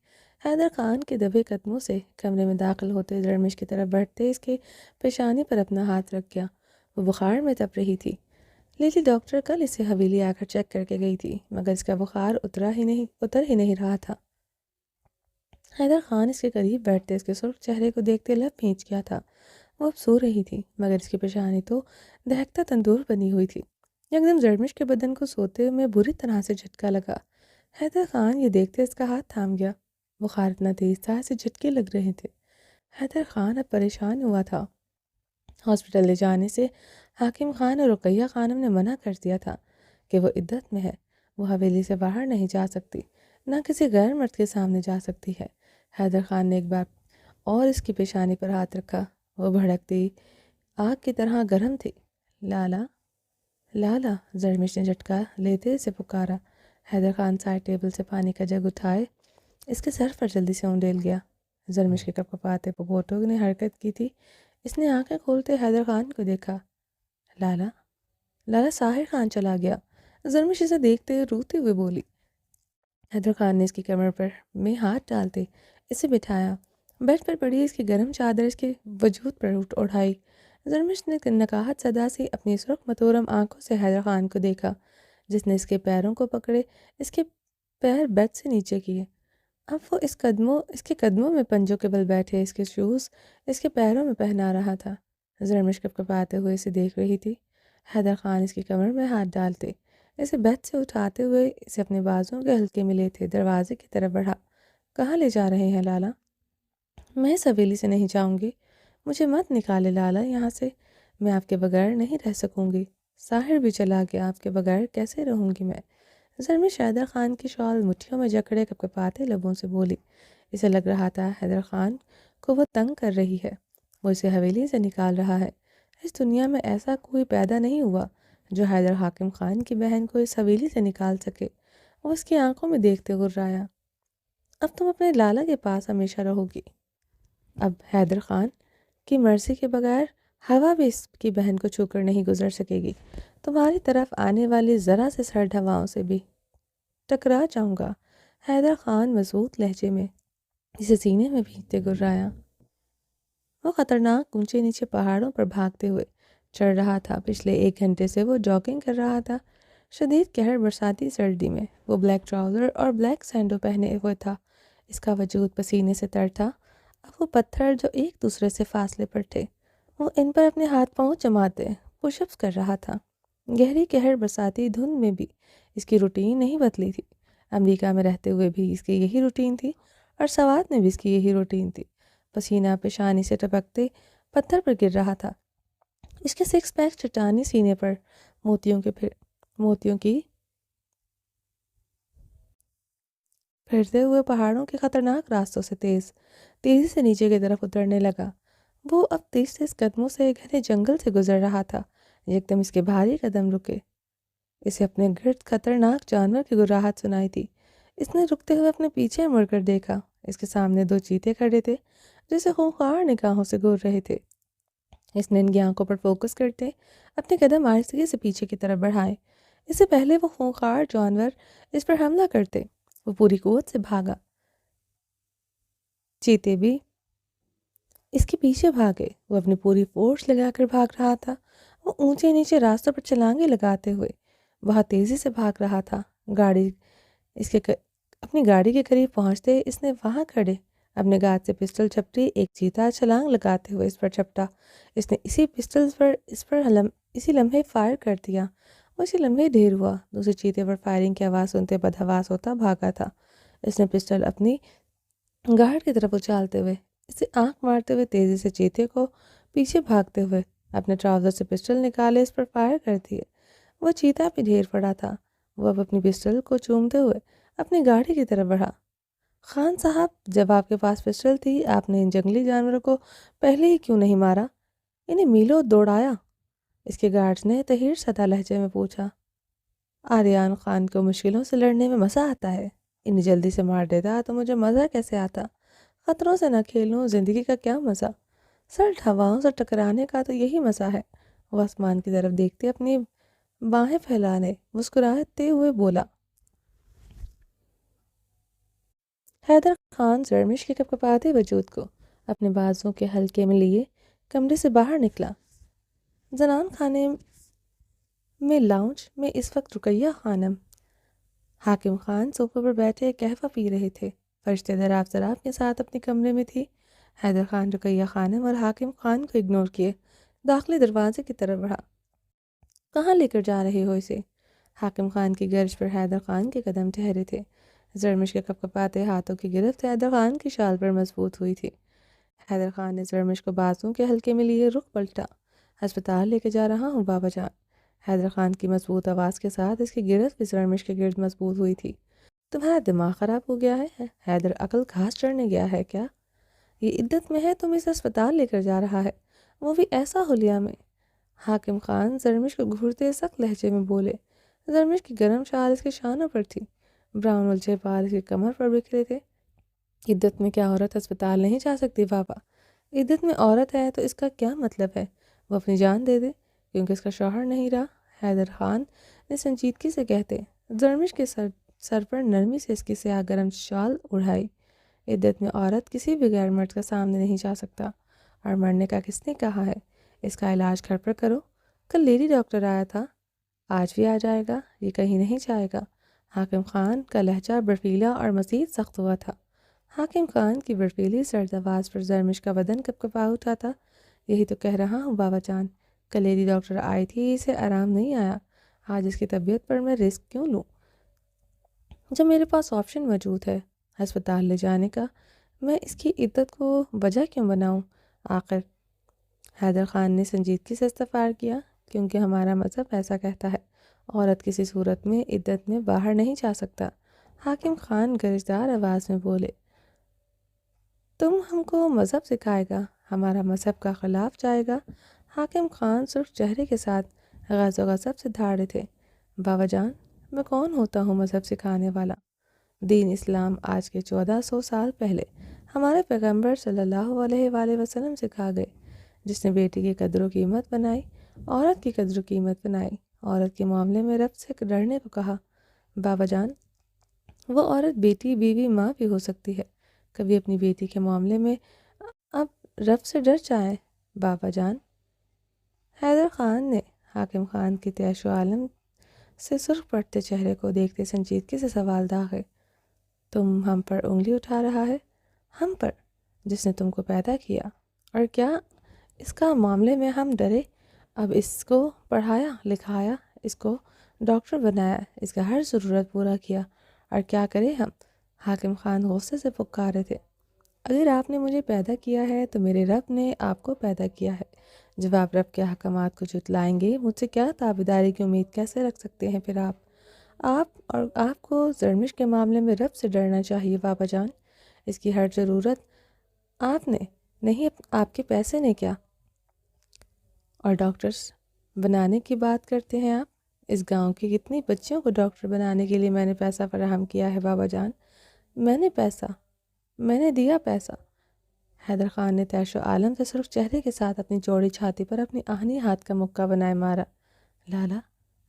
حیدر خان کے دبے قدموں سے کمرے میں داخل ہوتے زرمش کی طرف بڑھتے اس کے پیشانی پر اپنا ہاتھ رکھ گیا۔ وہ بخار میں تپ رہی تھی۔ لیلی ڈاکٹر کل اسے حویلی آ کر چیک کر کے گئی تھی مگر اس کا بخار اتر ہی نہیں رہا تھا۔ حیدر خان اس کے قریب بیٹھتے اس کے سرخ چہرے کو دیکھتے لب بھینچ گیا تھا۔ وہ اب سو رہی تھی مگر اس کی پیشانی تو دہکتا تندور بنی ہوئی تھی۔ یکدم زرمش کے بدن کو سوتے میں بری طرح سے جھٹکا لگا۔ حیدر خان یہ دیکھتے اس کا ہاتھ تھام گیا۔ بخار اتنا تیز تھا اسے جھٹکے لگ رہے تھے۔ حیدر خان اب پریشان ہوا تھا۔ ہاسپٹل لے جانے سے حاکم خان اور رقیہ خانم نے منع کر دیا تھا کہ وہ عدت میں ہے، وہ حویلی سے باہر نہیں جا سکتی، نہ کسی غیر مرد کے سامنے جا سکتی ہے۔ حیدر خان نے ایک بار اور اس کی پیشانی پر ہاتھ رکھا، وہ بھڑکتی آگ کی طرح گرم تھی۔ لالا، لالا، زرمش نے جھٹکا لیتے اسے پکارا۔ حیدر خان سائڈ ٹیبل سے پانی کا جگ اٹھائے اس کے سر پر جلدی سے اونڈیل گیا۔ زرمش کے کپکپاتے پپوٹوں نے حرکت کی تھی۔ اس نے آنکھیں کھولتے حیدر خان کو دیکھا۔ لالا، لالا ساحر خان چلا گیا، زرمش اسے دیکھتے ہوئے روتے ہوئے بولی۔ حیدر خان نے اس کی کمر پر میں ہاتھ ڈالتے اسے بٹھایا، بیڈ پر پڑی اس کی گرم چادر اس کے وجود پر اڑائی۔ زرمش نے نکاہت صدا سے اپنی سرخ متورم آنکھوں سے حیدر خان کو دیکھا، جس نے اس کے پیروں کو پکڑے، اس کے پیر بیڈ سے نیچے کیے۔ اب وہ اس کے قدموں میں پنجوں کے بل بیٹھے اس کے شوز اس کے پیروں میں پہنا رہا تھا۔ زرمش کپکپاتے ہوئے اسے دیکھ رہی تھی۔ حیدر خان اس کی کمر میں ہاتھ ڈالتے اسے بیڈ سے اٹھاتے ہوئے اسے اپنے بازوؤں کے ہلکے میں لیتے دروازے کی طرف بڑھا۔ کہاں لے جا رہے ہیں لالا؟ میں اس حویلی سے نہیں جاؤں گی، مجھے مت نکالے لالا یہاں سے، میں آپ کے بغیر نہیں رہ سکوں گی۔ ساحر بھی چلا گیا، آپ کے بغیر کیسے رہوں گی میں؟ زرمش حیدر خان کی شال مٹھیوں میں جکڑے کپکپاتے لبوں سے بولی۔ اسے لگ رہا تھا حیدر خان کو وہ تنگ کر رہی ہے، وہ اسے حویلی سے نکال رہا ہے۔ اس دنیا میں ایسا کوئی پیدا نہیں ہوا جو حیدر حاکم خان کی بہن کو اس حویلی سے نکال سکے۔ وہ اس کی آنکھوں میں دیکھتے غرایا۔ اب تم اپنے لالا کے پاس ہمیشہ رہو گی۔ اب حیدر خان کی مرضی کے بغیر ہوا بھی اس کی بہن کو چھو کر نہیں گزر سکے گی۔ تمہاری طرف آنے والی ذرا سے سرد ہواؤں سے بھی ٹکرا جاؤں گا۔ حیدر خان مضبوط لہجے میں اسے سینے میں بھیجتے گرایا۔ وہ خطرناک اونچے نیچے پہاڑوں پر بھاگتے ہوئے چڑھ رہا تھا۔ پچھلے 1 گھنٹے سے وہ جاگنگ کر رہا تھا۔ شدید قہر برساتی سردی میں وہ بلیک ٹراؤزر اور بلیک سینڈو پہنے ہوئے تھا۔ اس کا وجود پسینے سے تر تھا۔ اب وہ پتھر جو ایک دوسرے سے فاصلے پر تھے، وہ ان پر اپنے ہاتھ پاؤں جماتے پش اپس کر رہا تھا۔ گہری قہر برساتی دھند میں بھی اس کی روٹین نہیں بدلی تھی۔ امریکہ میں رہتے ہوئے بھی اس کی یہی روٹین تھی اور سوات میں بھی اس کی یہی روٹین تھی۔ پسینہ پیشانی سے ٹپکتے پتھر پر گر رہا تھا۔ اس کے 6 پیک چٹانی سینے پر موتیوں کی پھرتے ہوئے پہاڑوں کے خطرناک راستوں سے تیزی سے نیچے کی طرف اترنے لگا۔ وہ اب تیز قدموں سے گھنے جنگل سے گزر رہا تھا۔ یکدم اس کے بھاری قدم رکے۔ اسے اپنے گرد خطرناک جانور کی گراہٹ سنائی تھی۔ اس نے رکتے ہوئے اپنے پیچھے مڑ کر دیکھا۔ اس کے سامنے 2 چیتے کھڑے تھے جسے خونخوار نگاہوں سے گور رہے تھے۔ اس نے ان کی آنکھوں پر فوکس کرتے اپنے قدم آہستگی سے پیچھے کی طرف بڑھائے۔ اس سے پہلے وہ خونخوار جانور اس پر حملہ کرتے، وہ پوری قوت سے بھاگا۔ چیتے بھی اس کے پیچھے بھاگے۔ وہ اپنی پوری فورس لگا کر بھاگ رہا تھا۔ وہ اونچے نیچے راستوں پر چھلانگیں لگاتے ہوئے بہت تیزی سے بھاگ رہا تھا۔ اپنی گاڑی کے قریب پہنچتے اس نے وہاں کھڑے اپنے گارڈ سے پسٹل چھپٹی ایک چیتا چھلانگ لگاتے ہوئے اس پر چھپٹا۔ اس نے اسی پسٹل پر اسی لمحے فائر کر دیا۔ وہ اسی لمحے ڈھیر ہوا۔ دوسرے چیتے پر فائرنگ کی آواز سنتے بدحواس ہوتا بھاگا تھا۔ اس نے پسٹل اپنی گارڈ کی طرف اچھالتے ہوئے اسے آنکھ مارتے ہوئے تیزی سے چیتے کو پیچھے بھاگتے ہوئے اپنے ٹراؤزر سے پسٹل نکالے اس پر فائر کر دیے۔ وہ چیتا بھی ڈھیر پڑا تھا۔ وہ اب اپنی پسٹل کو چومتے ہوئے اپنی گاڑی کی طرف بڑھا۔ خان صاحب، جب آپ کے پاس پسٹل تھی آپ نے ان جنگلی جانوروں کو پہلے ہی کیوں نہیں مارا؟ انہیں میلوں دوڑایا؟ اس کے گارڈز نے تحیر سدا لہجے میں پوچھا۔ آریان خان کو مشکلوں سے لڑنے میں مزہ آتا ہے، انہیں جلدی سے مار دیتا تو مجھے مزہ کیسے آتا؟ خطروں سے نہ کھیلوں، زندگی کا کیا مزہ؟ سرد ہواؤں سے ٹکرانے کا تو یہی مزہ ہے۔ وہ آسمان کی طرف دیکھتے اپنی باہیں پھیلانے مسکراتے ہوئے بولا۔ حیدر خان زرمش کے کپکپاتے وجود کو اپنے بازوؤں کے ہلکے میں لیے کمرے سے باہر نکلا۔ زنان خانے میں لاؤنج میں اس وقت رقیہ خانم، حاکم خان صوفے پر بیٹھے قہوہ پی رہے تھے۔ فرشتے دراب زراب کے ساتھ اپنے کمرے میں تھی۔ حیدر خان رقیہ خانم اور حاکم خان کو اگنور کیے داخلی دروازے کی طرف بڑھا۔ کہاں لے کر جا رہے ہو اسے؟ حاکم خان کی گرج پر حیدر خان کے قدم ٹھہرے تھے۔ زرمش کے کپکپاتے ہاتھوں کی گرفت حیدر خان کی شال پر مضبوط ہوئی تھی۔ حیدر خان نے زرمش کو بازوں کے حلقے میں لیے رخ پلٹا۔ ہسپتال لے کے جا رہا ہوں بابا جان۔ حیدر خان کی مضبوط آواز کے ساتھ اس کی گرفت بھی زرمش کے گرد مضبوط ہوئی تھی۔ تمہارا دماغ خراب ہو گیا ہے حیدر، عقل گھاس چڑھنے گیا ہے کیا؟ یہ عدت میں ہے، تم اسے اسپتال لے کر جا رہا ہے، وہ بھی ایسا حلیہ میں؟ حاکم خان زرمش کو گھورتے سخت لہجے میں بولے۔ زرمش کی گرم شال اس کے شانوں پر تھی، براؤن الجھے بال اس کی کمر پر بکھرے تھے۔ عدت میں کیا عورت اسپتال نہیں جا سکتی بابا؟ عدت میں عورت ہے تو اس کا کیا مطلب ہے وہ اپنی جان دے دے کیونکہ اس کا شوہر نہیں رہا؟ حیدر خان نے سنجیدگی سے کہتے زرمش کے سر پر نرمی سے اس کی سیاہ گرم شال اڑائی۔ عدت میں عورت کسی بھی غیر مرد کا سامنے نہیں جا سکتا، اور مرنے کا کس نے کہا ہے؟ اس کا علاج گھر پر کرو۔ کل لیڈی ڈاکٹر آیا تھا، آج بھی آ جائے گا، یہ کہیں نہیں جائے گا۔ حاکم خان کا لہجہ برفیلا اور مزید سخت ہوا تھا۔ حاکم خان کی برفیلی سرد آواز پر زرمش کا بدن کپکپا اٹھا تھا۔ یہی تو کہہ رہا ہوں بابا جان، کل لیڈی ڈاکٹر آئی تھی، اسے آرام نہیں آیا، آج اس کی طبیعت پر میں رسک کیوں لوں جب میرے پاس آپشن موجود ہے ہسپتال لے جانے کا؟ میں اس کی عدت کو وجہ کیوں بناؤں آخر؟ حیدر خان نے سنجیدگی سے استفسار کیا۔ کیونکہ ہمارا مذہب ایسا کہتا ہے، عورت کسی صورت میں عدت میں باہر نہیں جا سکتا۔ حاکم خان گرجدار آواز میں بولے۔ تم ہم کو مذہب سکھائے گا، ہمارا مذہب کا خلاف جائے گا؟ حاکم خان سرخ چہرے کے ساتھ غض و غضب سے دھاڑے تھے۔ بابا جان، میں کون ہوتا ہوں مذہب سکھانے والا؟ دین اسلام آج کے 1400 سال پہلے ہمارے پیغمبر صلی اللہ علیہ وآلہ وسلم سکھا گئے، جس نے بیٹی کی قدر و قیمت بنائی، عورت کی قدر و قیمت بنائی، عورت کے معاملے میں رب سے ڈرنے کو کہا۔ بابا جان، وہ عورت بیٹی، بیوی، ماں بھی ہو سکتی ہے، کبھی اپنی بیٹی کے معاملے میں اب رب سے ڈر جائیں بابا جان۔ حیدر خان نے حاکم خان کی طیش و عالم سے سرخ پڑتے چہرے کو دیکھتے سنجیدگی سے سوال داغے۔ تم ہم پر انگلی اٹھا رہا ہے؟ ہم پر، جس نے تم کو پیدا کیا؟ اور کیا اس کا معاملے میں ہم ڈرے؟ اب اس کو پڑھایا لکھایا، اس کو ڈاکٹر بنایا، اس کا ہر ضرورت پورا کیا، اور کیا کرے ہم؟ حاکم خان غصے سے پکارے تھے۔ اگر آپ نے مجھے پیدا کیا ہے تو میرے رب نے آپ کو پیدا کیا ہے۔ جب آپ رب کے احکامات کو جھٹلائیں گے، مجھ سے کیا تابعداری کی امید کیسے رکھ سکتے ہیں پھر آپ کو زرمش کے معاملے میں رب سے ڈرنا چاہیے بابا جان۔ اس کی ہر ضرورت آپ نے نہیں، آپ کے پیسے نے کیا؟ اور ڈاکٹرز بنانے کی بات کرتے ہیں آپ؟ اس گاؤں کی کتنی بچیوں کو ڈاکٹر بنانے کے لیے میں نے پیسہ فراہم کیا ہے بابا جان، میں نے دیا پیسہ۔ حیدر خان نے طیش و عالم سے سرخ چہرے کے ساتھ اپنی چوڑی چھاتی پر اپنی آہنی ہاتھ کا مکہ بنائے مارا۔ لالا،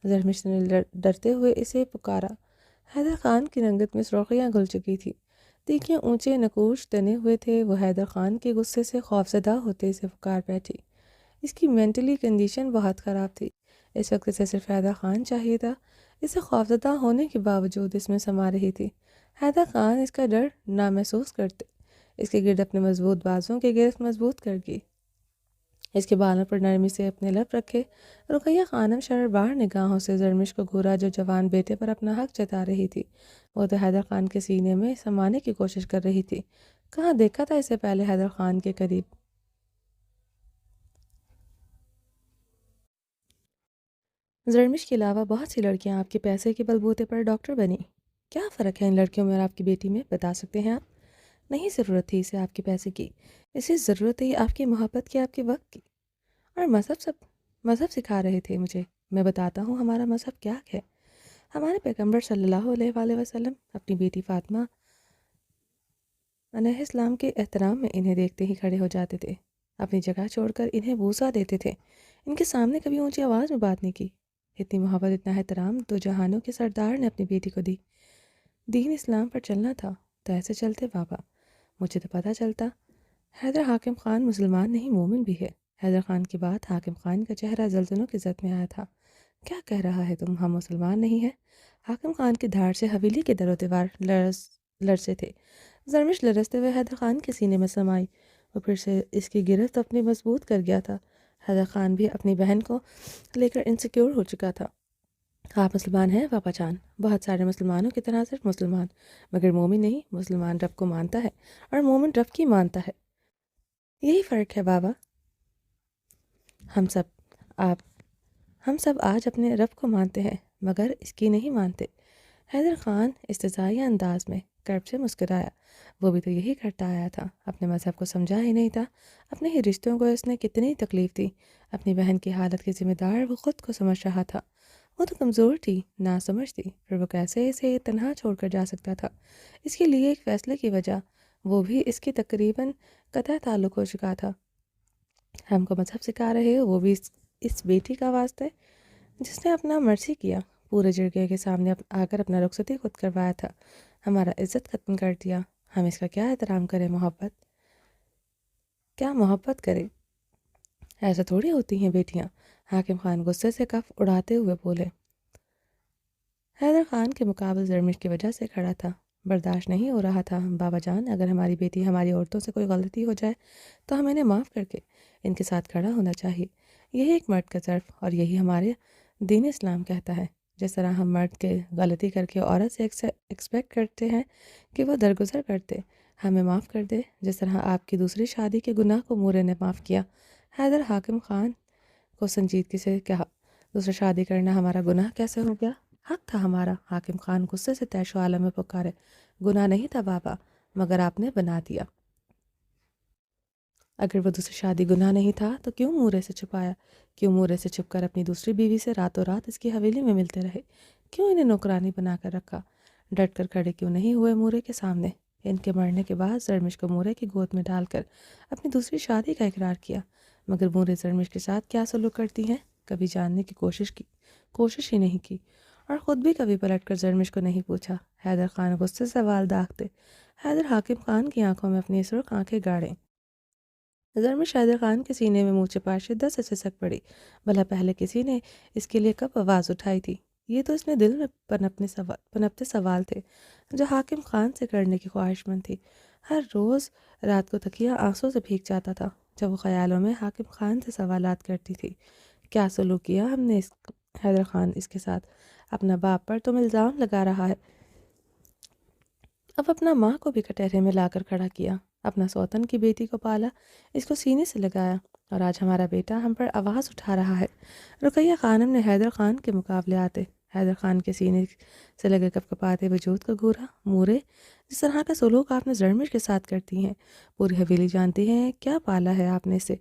زرمش نے ڈرتے ہوئے اسے پکارا۔ حیدر خان کی رنگت میں سرخیاں گھل چکی تھی، تیکھے اونچے نقوش تنے ہوئے تھے۔ وہ حیدر خان کے غصے سے خوفزدہ ہوتے اسے پکار بیٹھی۔ اس کی مینٹلی کنڈیشن بہت خراب تھی، اس وقت اسے صرف حیدر خان چاہیے تھا۔ اسے خوفزدہ ہونے کے باوجود اس میں سما رہی تھی۔ حیدر خان اس کا ڈر نہ محسوس کرتے، اس کے گرد اپنے مضبوط بازوں کے گرفت مضبوط کر گئی، اس کے بالوں پر نرمی سے اپنے لب رکھے۔ رقیہ خانم شرربار نگاہوں سے زرمش کو گھورا جو جوان بیٹے پر اپنا حق جتا رہی تھی۔ وہ تو حیدر خان کے سینے میں سمانے کی کوشش کر رہی تھی۔ کہاں دیکھا تھا اسے پہلے حیدر خان کے قریب؟ زرمش کے علاوہ بہت سی لڑکیاں آپ کے پیسے کے بلبوتے پر ڈاکٹر بنی۔ کیا فرق ہے ان لڑکیوں میں اور آپ کی بیٹی میں، بتا سکتے ہیں آپ؟ نہیں ضرورت تھی اسے آپ کے پیسے کی، اسے ضرورت تھی آپ کی محبت کی، آپ کے وقت کی۔ اور مذہب سکھا رہے تھے مجھے۔ میں بتاتا ہوں ہمارا مذہب کیا ہے۔ ہمارے پیغمبر صلی اللہ علیہ وآلہ وسلم اپنی بیٹی فاطمہ علیہ السلام کے احترام میں انہیں دیکھتے ہی کھڑے ہو جاتے تھے، اپنی جگہ چھوڑ کر انہیں بوسہ دیتے تھے، ان کے سامنے کبھی اونچی آواز میں بات نہیں کی۔ اتنی محبت، اتنا احترام دو جہانوں کے سردار نے اپنی بیٹی کو دی۔ دین اسلام پر چلنا تھا تو ایسے چلتے بابا، مجھے تو پتہ چلتا۔ حیدر حاکم خان مسلمان نہیں، مومن بھی ہے۔ حیدر خان کی بات حاکم خان کا چہرہ زلزلوں کی زد میں آیا تھا۔ کیا کہہ رہا ہے تم، ہم مسلمان نہیں ہیں؟ حاکم خان کی دھاڑ سے حویلی کے در و دیوار لرزے تھے۔ زرمش لرزتے ہوئے حیدر خان کے سینے میں سمائی، وہ پھر سے اس کی گرفت اپنی مضبوط کر گیا تھا۔ حیدر خان بھی اپنی بہن کو لے کر انسیکیور ہو چکا تھا۔ آپ مسلمان ہیں پاپا جان؟ بہت سارے مسلمانوں کی طرح صرف مسلمان، مگر مومن نہیں۔ مسلمان رب کو مانتا ہے اور مومن رب کی مانتا ہے، یہی فرق ہے بابا۔ ہم سب آپ ہم سب آج اپنے رب کو مانتے ہیں مگر اس کی نہیں مانتے۔ حیدر خان استہزائیہ انداز میں کرب سے مسکرایا۔ وہ بھی تو یہی کرتا آیا تھا، اپنے مذہب کو سمجھا ہی نہیں تھا، اپنے ہی رشتوں کو اس نے کتنی تکلیف دی، اپنی بہن کی حالت کی ذمہ دار وہ خود کو سمجھ رہا تھا۔ وہ تو کمزور تھی، نہ سمجھ تھی، پھر وہ کیسے اسے تنہا چھوڑ کر جا سکتا تھا؟ اس کے لیے ایک فیصلے کی وجہ، وہ بھی اس کی تقریباً قطع تعلق ہو چکا تھا۔ ہم کو مذہب سکھا رہے ہو، وہ بھی اس بیٹی کا واسطہ ہے جس نے اپنا مرضی کیا، پورے جرگے کے سامنے آ کر اپنا رخصتی خود کروایا تھا، ہمارا عزت ختم کر دیا۔ ہم اس کا کیا احترام کریں؟ محبت کریں؟ ایسا تھوڑی ہوتی ہیں بیٹیاں۔ حاکم خان غصے سے کف اڑاتے ہوئے بولے۔ حیدر خان کے مقابل زرمش کی وجہ سے کھڑا تھا، برداشت نہیں ہو رہا تھا۔ بابا جان، اگر ہماری بیٹی ہماری عورتوں سے کوئی غلطی ہو جائے تو ہمیں انہیں معاف کر کے ان کے ساتھ کھڑا ہونا چاہیے، یہی ایک مرد کا ظرف اور یہی ہمارے دین اسلام کہتا ہے۔ جس طرح ہم مرد کے غلطی کر کے عورت سے ایکسپیکٹ کرتے ہیں کہ وہ درگزر کرتے، ہمیں معاف کر دے، جس طرح آپ کی دوسری شادی کے گناہ کو مورے نے معاف کیا۔ حیدر حاکم خان کو سنجیدگی سے کہا، دوسری شادی کرنا ہمارا گناہ کیسے ہو گیا؟ حق تھا ہمارا۔ حاکم خان غصے سے طیش و عالم میں پکارے، گناہ نہیں تھا بابا، مگر آپ نے بنا دیا۔ اگر وہ دوسری شادی گناہ نہیں تھا تو کیوں مورے سے چھپایا؟ کیوں مورے سے چھپ کر اپنی دوسری بیوی سے راتوں رات اس کی حویلی میں ملتے رہے؟ کیوں انہیں نوکرانی بنا کر رکھا؟ ڈٹ کر کھڑے کیوں نہیں ہوئے مورے کے سامنے؟ ان کے مرنے کے بعد زرمش کو مورے کی گود میں ڈال کر اپنی دوسری شادی کا اقرار کیا، مگر مورے زرمش کے ساتھ کیا سلوک کرتی ہیں کبھی جاننے کی کوشش ہی نہیں کی، اور خود بھی کبھی پلٹ کر زرمش کو نہیں پوچھا۔ حیدر خان غصے سے سوال داغتے حیدر حاکم خان کی آنکھوں میں اپنی سرخ آنکھیں گاڑیں۔ زرمش حیدر خان کے سینے میں منہ چھپا شدت سے سسک پڑی۔ بھلا پہلے کسی نے اس کے لیے کب آواز اٹھائی تھی؟ یہ تو اس نے دل میں پنپتے سوال تھے جو حاکم خان سے کرنے کی خواہش مند تھی۔ ہر روز رات کو تکیہ آنسوں سے بھیگ جاتا تھا جب وہ خیالوں میں حاکم خان سے سوالات کرتی تھی۔ کیا سلوک کیا ہم نے حیدر خان اس کے ساتھ؟ اپنا باپ پر تم الزام لگا رہا ہے، اب اپنا ماں کو بھی کٹہرے میں لا کر کھڑا کیا، اپنا سوتن کی بیٹی کو پالا، اس کو سینے سے لگایا، اور آج ہمارا بیٹا ہم پر آواز اٹھا رہا ہے۔ رقیہ خانم نے حیدر خان کے مقابلے آتے حیدر خان کے سینے سے لگے کپکپاتے وجود کو گھورا۔ مورے، جس طرح کا سلوک آپ نے زرمش کے ساتھ کرتی ہیں، پوری حویلی جانتی ہیں کیا پالا ہے آپ نے اسے۔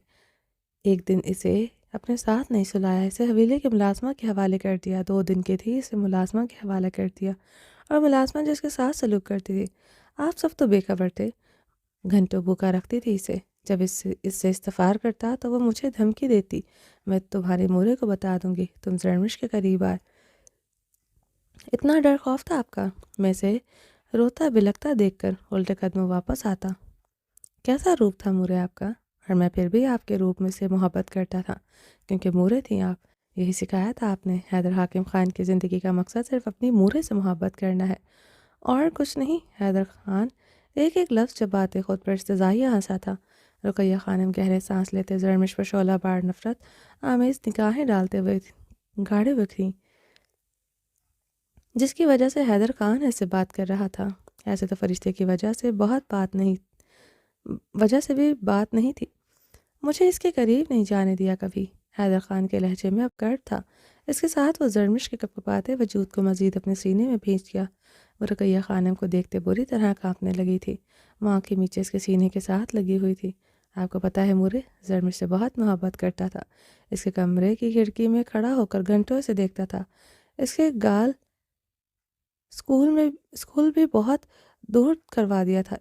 ایک دن اسے اپنے ساتھ نہیں سلایا، اسے حویلی کے ملازمہ کے حوالے کر دیا، 2 دن کی تھی اسے ملازمہ کے حوالے کر دیا، اور ملازمہ جس کے ساتھ سلوک کرتی تھی، آپ سب تو بے خبر تھے۔ گھنٹوں بھوکا رکھتی تھی اسے، جب اس سے استفار کرتا تو وہ مجھے دھمکی دیتی، میں تمہارے مورے کو بتا دوں گی تم زرمش کے قریب آئے۔ اتنا ڈر خوف تھا آپ کا؟ میں اسے روتا بلکتا دیکھ کر الٹے قدموں واپس آتا۔ کیسا روپ تھا مورے آپ کا؟ اور میں پھر بھی آپ کے روپ میں سے محبت کرتا تھا کیونکہ مورے تھیں آپ، یہی سکھایا تھا آپ نے۔ حیدر حاکم خان کی زندگی کا مقصد صرف اپنی مورے سے محبت کرنا ہے اور کچھ نہیں۔ حیدر خان ایک ایک لفظ چباتے خود پر استہزائیہ ہنسا تھا۔ رقیہ خانم گہرے سانس لیتے زرمش پر شعلہ بار نفرت آمیز نگاہیں ڈالتے ہوئے گاڑے ہوئے تھیں، جس کی وجہ سے حیدر خان ایسے بات کر رہا تھا۔ ایسے تو فرشتے کی وجہ سے بھی بات نہیں تھی۔ مجھے اس کے قریب نہیں جانے دیا کبھی۔ حیدر خان کے لہجے میں اب کرد تھا، اس کے ساتھ وہ زرمش کے کپکپاتے وجود کو مزید اپنے سینے میں بھینچ گیا۔ وہ رقیہ خانم کو دیکھتے بری طرح کانپنے لگی تھی، ماں کی نیچے اس کے سینے کے ساتھ لگی ہوئی تھی۔ آپ کو پتہ ہے مورے زرمش سے بہت محبت کرتا تھا، اس کے کمرے کی کھڑکی میں کھڑا ہو کر گھنٹوں سے دیکھتا تھا، اس کے گال اسکول بھی بہت دور کروا دیا تھا،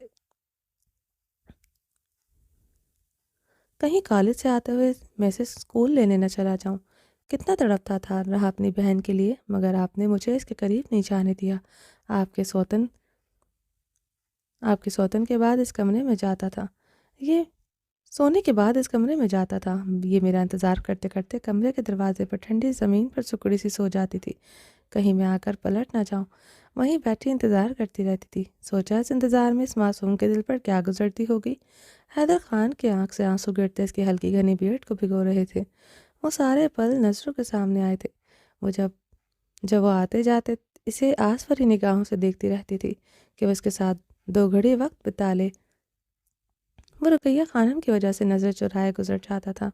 کہیں کالج سے آتے ہوئے میں سے اسکول لینے نہ چلا جاؤں۔ کتنا تڑپتا تھا رہا اپنی بہن کے لیے، مگر آپ نے مجھے اس کے قریب نہیں جانے دیا۔ آپ کے سوتن کے بعد اس کمرے میں جاتا تھا، یہ سونے کے بعد اس کمرے میں جاتا تھا، یہ میرا انتظار کرتے کرتے کمرے کے دروازے پر ٹھنڈی زمین پر سکڑی سی سو جاتی تھی، کہیں میں آ کر پلٹ نہ جاؤں۔ وہیں بیٹھی انتظار کرتی رہتی تھی، سوچا اس انتظار میں اس معصوم کے دل پر کیا گزرتی ہوگی۔ حیدر خان کے آنکھ سے آنسو گرتے اس کی ہلکی گھنی بیرڈ کو بھگو رہے تھے، وہ سارے پل نظروں کے سامنے آئے تھے۔ وہ جب جب وہ آتے جاتے اسے آس بھری نگاہوں سے دیکھتی رہتی تھی کہ وہ اس کے ساتھ 2 گھڑی وقت بتا لے۔ وہ رقیہ خانم کی وجہ سے نظر چرائے گزر جاتا تھا۔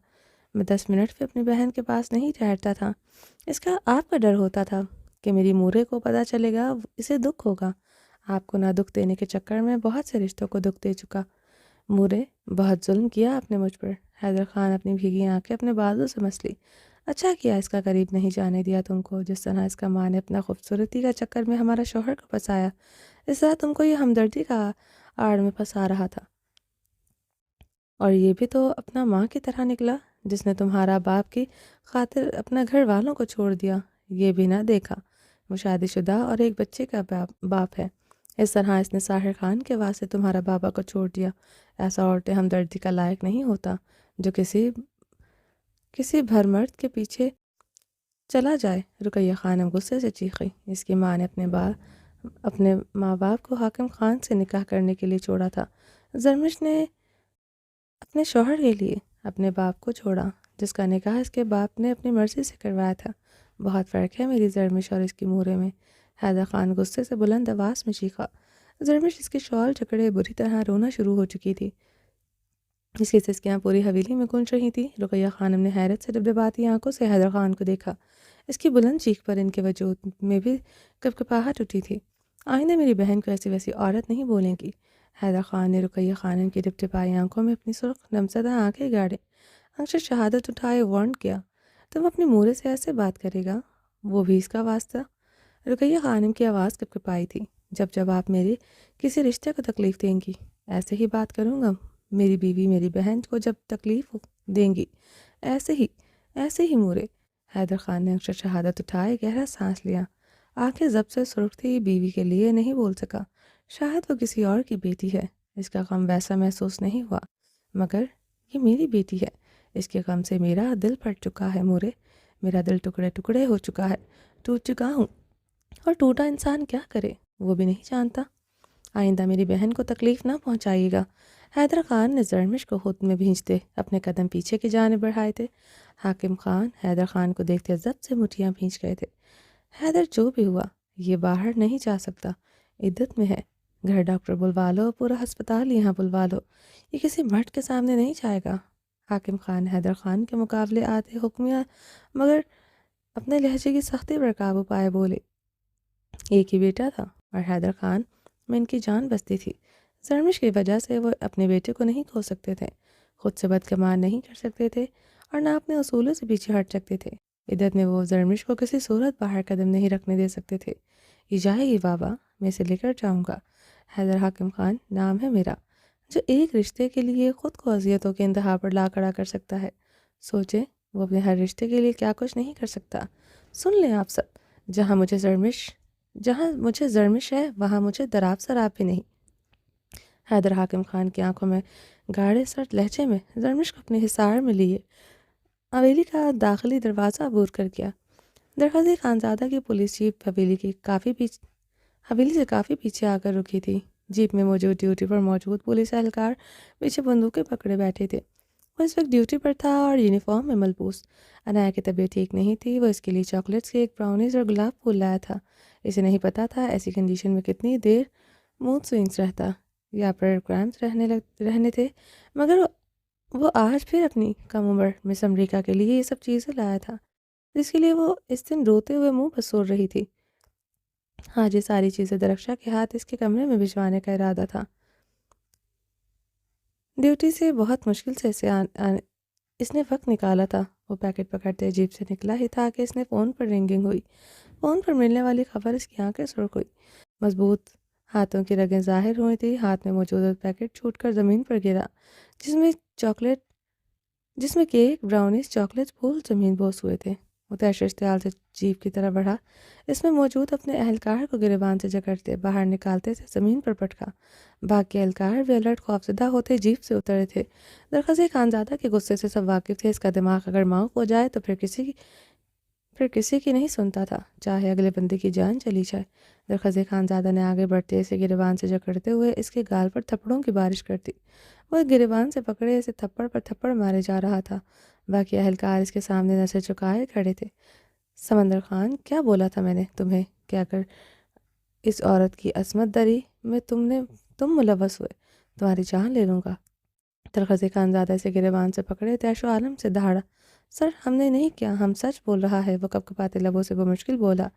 میں 10 منٹ بھی اپنی بہن کے پاس نہیں ٹھہرتا تھا۔ اس کا آپ کا ڈر ہوتا تھا کہ میری مورے کو پتہ چلے گا، اسے دکھ ہوگا۔ آپ کو نہ دکھ دینے کے چکر میں بہت سے رشتوں کو دکھ دے چکا۔ مورے، بہت ظلم کیا آپ نے مجھ پر۔ حیدر خان اپنی بھیگی آنکھیں اپنے بازو سے مس لی۔ اچھا کیا اس کا قریب نہیں جانے دیا تم کو، جس طرح اس کا ماں نے اپنا خوبصورتی کا چکر میں ہمارا شوہر کو پھنسایا، اس طرح تم کو یہ ہمدردی کا آڑ میں پھنسا رہا تھا۔ اور یہ بھی تو اپنا ماں کی طرح نکلا، جس نے تمہارا باپ کی خاطر اپنا گھر والوں کو چھوڑ دیا۔ یہ بھی نہ دیکھا وہ شادی شدہ اور ایک بچے کا باپ ہے۔ اس طرح اس نے ساحر خان کے واسطے تمہارا بابا کو چھوڑ دیا۔ ایسا عورتیں ہمدردی کا لائق نہیں ہوتا جو کسی بھر مرد کے پیچھے چلا جائے۔ رقیہ خانم غصے سے چیخی۔ اس کی ماں نے اپنے ماں باپ کو حاکم خان سے نکاح کرنے کے لیے چھوڑا تھا۔ زرمش نے اپنے شوہر کے لیے اپنے باپ کو چھوڑا، جس کا نکاح اس کے باپ نے اپنی مرضی سے کروایا تھا۔ بہت فرق ہے میری زرمش اور اس کی مورے میں۔ حیدر خان غصے سے بلند آواز میں چیخا۔ زرمش اس کے شال جکڑے بری طرح رونا شروع ہو چکی تھی۔ اس کی سسکیاں پوری حویلی میں گونج رہی تھیں۔ رقیہ خانم نے حیرت سے ڈبڈباتی آنکھوں سے حیدر خان کو دیکھا۔ اس کی بلند چیخ پر ان کے وجود میں بھی کپکپاہٹ اٹھی تھی۔ آئندہ میری بہن کو ایسی ویسی عورت نہیں بولیں گی۔ حیدر خان نے رقیہ خانم کی ڈپٹپائی آنکھوں میں اپنی سرخ نمزدہ آنکھیں گاڑیں۔ اکثر شہادت اٹھائے وارن کیا، تم اپنی مورے سے ایسے بات کرے گا، وہ بھی اس کا واسطہ؟ رقیہ خانم کی آواز کپکپائی تھی۔ جب آپ میرے کسی رشتے کو تکلیف دیں گی، ایسے ہی بات کروں گا۔ میری بیوی میری بہن کو جب تکلیف دیں گی، ایسے ہی مورے۔ حیدر خان نے اکثر شہادت اٹھائے گہرا سانس لیا۔ آنکھیں ضبط سے سرخ تھی۔ بیوی کے لیے نہیں بول سکا، شاید وہ کسی اور کی بیٹی ہے۔ اس کا غم ویسا محسوس نہیں ہوا، مگر یہ میری بیٹی ہے۔ اس کے غم سے میرا دل پھٹ چکا ہے مورے۔ میرا دل ٹکڑے ٹکڑے ہو چکا ہے، ٹوٹ چکا ہوں۔ اور ٹوٹا انسان کیا کرے وہ بھی نہیں جانتا۔ آئندہ میری بہن کو تکلیف نہ پہنچائیے گا۔ حیدر خان نے زرمش کو خود میں بھینچتے اپنے قدم پیچھے کی جانب بڑھائے تھے۔ حاکم خان حیدر خان کو دیکھتے ضبط سے مٹھیاں بھینچ گئے تھے۔ حیدر، جو بھی ہوا، یہ باہر نہیں جا سکتا، عدت میں ہے۔ گھر ڈاکٹر بلوا لو، پورا ہسپتال یہاں بلوا لو، یہ کسی مرد کے سامنے نہیں جائے گا۔ حاکم خان حیدر خان کے مقابلے آتے حکمیہ مگر اپنے لہجے کی سختی پر قابو پائے بولے۔ ایک ہی بیٹا تھا اور حیدر خان میں ان کی جان بستی تھی۔ زرمش کی وجہ سے وہ اپنے بیٹے کو نہیں کھو سکتے تھے، خود سے بدگمان نہیں کر سکتے تھے اور نہ اپنے اصولوں سے پیچھے ہٹ سکتے تھے۔ عدت میں وہ زرمش کو کسی صورت باہر قدم نہیں رکھنے دے سکتے تھے۔ یہ جائے گی بابا، میں اسے لے کر جاؤں گا۔ حیدر حاکم خان نام ہے میرا، جو ایک رشتے کے لیے خود کو اذیتوں کے انتہا پر لا کھڑا کر سکتا ہے۔ سوچے وہ اپنے ہر رشتے کے لیے کیا کچھ نہیں کر سکتا۔ سن لیں آپ سب، جہاں مجھے زرمش ہے وہاں مجھے دراب سراب بھی نہیں۔ حیدر حاکم خان کی آنکھوں میں گاڑے سرد لہجے میں زرمش کو اپنے حصار میں لیے حویلی کا داخلی دروازہ عبور کر گیا۔ درغزی خانزادہ کی پولیس جیپ حویلی سے کافی پیچھے آ کر رکی تھی۔ جیپ میں موجود ڈیوٹی پر موجود پولیس اہلکار پیچھے بندوقیں پکڑے بیٹھے تھے۔ وہ اس وقت ڈیوٹی پر تھا اور یونیفارم میں ملبوس۔ عنایا کی طبیعت ٹھیک نہیں تھی۔ وہ اس کے لیے چاکلیٹس کے ایک براؤنیز اور گلاب پھول لایا تھا۔ اسے نہیں پتا تھا ایسی کنڈیشن میں کتنی دیر موڈ سوئنگز رہتا یا پروگرامز رہنے تھے، مگر وہ آج پھر اپنی کم عمر مس امریکہ کے لیے یہ سب چیزیں لایا تھا، جس کے لیے وہ اس دن روتے ہوئے منہ بسور رہی تھی۔ آج یہ ساری چیزیں درخشا کے ہاتھ اس کے کمرے میں بھجوانے کا ارادہ تھا۔ ڈیوٹی سے بہت مشکل سے اس نے وقت نکالا تھا۔ وہ پیکٹ پکڑتے جیب سے نکلا ہی تھا کہ اس نے فون پر رنگنگ ہوئی۔ فون پر ملنے والی خبر اس کی آنکھیں سرخ ہوئی۔ مضبوط ہاتھوں کی رگیں ظاہر ہوئی تھی۔ ہاتھ میں موجود پیکٹ چھوٹ کر زمین پر گرا، جس میں کیک، براؤنیز، چاکلیٹ پھول زمین بوس ہوئے تھے۔ وہ تیش اشتعال سے جیپ کی طرف بڑھا۔ اس میں موجود اپنے اہلکار کو گریبان سے جکڑتے باہر نکالتے سے زمین پر پٹکا۔ باقی اہلکار بھی الرٹ خوفزدہ ہوتے جیپ سے اترے تھے۔ درغزی خانزادہ کے غصے سے سب واقف تھے۔ اس کا دماغ اگر معاف ہو جائے تو پھر کسی کی نہیں سنتا تھا، چاہے اگلے بندے کی جان چلی جائے۔ درغزی خانزادہ نے آگے بڑھتے اسے گریبان سے جکڑتے ہوئے اس کے گال پر تھپڑوں کی بارش کر دی۔ وہ گریبان سے پکڑے اسے تھپڑ پر تھپڑ مارے جا رہا تھا۔ باقی اہلکار اس کے سامنے نظر چکائے کھڑے تھے۔ سمندر خان، کیا بولا تھا میں نے تمہیں کہ اگر اس عورت کی عصمت دری میں تم ملوث ہوئے تمہاری جان لے لوں گا۔ درخزے خانزادہ سے گریبان سے پکڑے تیش و عالم سے دہاڑا۔ سر، ہم نے نہیں کیا، ہم سچ بول رہا ہے، وہ کپ کپاتے لبوں سے بمشکل بولا۔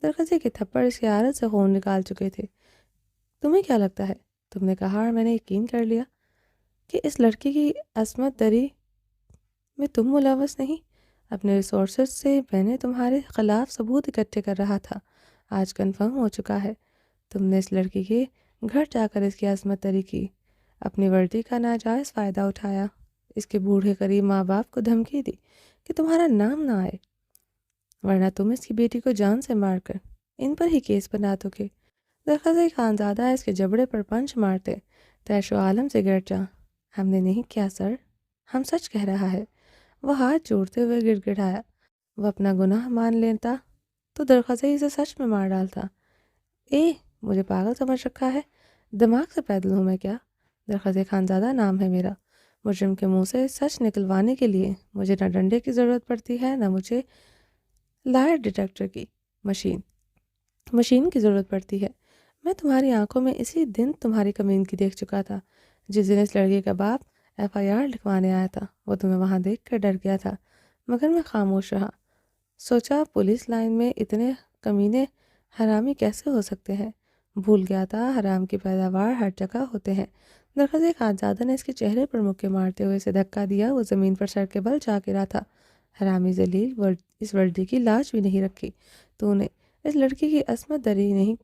درخزے کے تھپڑ اس کی عارت سے خون نکال چکے تھے۔ تمہیں کیا لگتا ہے؟ تم نے کہا اور میں نے یقین کر لیا کہ اس لڑکی کی عصمت دری میں تم ملوث نہیں۔ اپنے ریسورسز سے میں نے تمہارے خلاف ثبوت اکٹھے کر رہا تھا، آج کنفرم ہو چکا ہے۔ تم نے اس لڑکی کے گھر جا کر اس کی عصمت دری کی، اپنی وردی کا ناجائز فائدہ اٹھایا، اس کے بوڑھے قریب ماں باپ کو دھمکی دی کہ تمہارا نام نہ آئے، ورنہ تم اس کی بیٹی کو جان سے مار کر ان پر ہی کیس بنا دو گے۔ درخزے خانزادہ اس کے جبڑے پر پنچ مارتے تیش و عالم سے گر جا۔ ہم نے نہیں کیا سر، ہم سچ کہہ رہا ہے۔ وہ ہاتھ جوڑتے ہوئے گڑ گڑایا۔ وہ اپنا گناہ مان لیتا تو درخزے اسے سچ میں مار ڈالتا۔ مجھے پاگل سمجھ رکھا ہے، دماغ سے پیدل ہوں میں کیا؟ درخزے خانزادہ نام ہے میرا۔ مجرم کے منہ سے سچ نکلوانے کے لیے مجھے نہ ڈنڈے کی ضرورت پڑتی ہے، نہ مجھے لائر ڈیٹیکٹر کی مشین کی ضرورت پڑتی ہے۔ میں تمہاری آنکھوں میں اسی دن تمہاری کمینگی دیکھ چکا تھا، جس دن اس لڑکی کا باپ FIR لکھوانے آیا تھا۔ وہ تمہیں وہاں دیکھ کر ڈر گیا تھا، مگر میں خاموش رہا۔ سوچا پولیس لائن میں اتنے کمینے حرامی کیسے ہو سکتے ہیں؟ بھول گیا تھا حرام کی پیداوار ہر جگہ ہوتے ہیں۔ درخزے خانزادہ نے اس کے چہرے پر مکے مارتے ہوئے اسے دھکا دیا۔ وہ زمین پر سر کے بل جا گرا تھا۔ حرامی ذلیل، اس وردی کی لاج بھی نہیں رکھی تو نے، اس لڑکی کی عصمت دری نہیں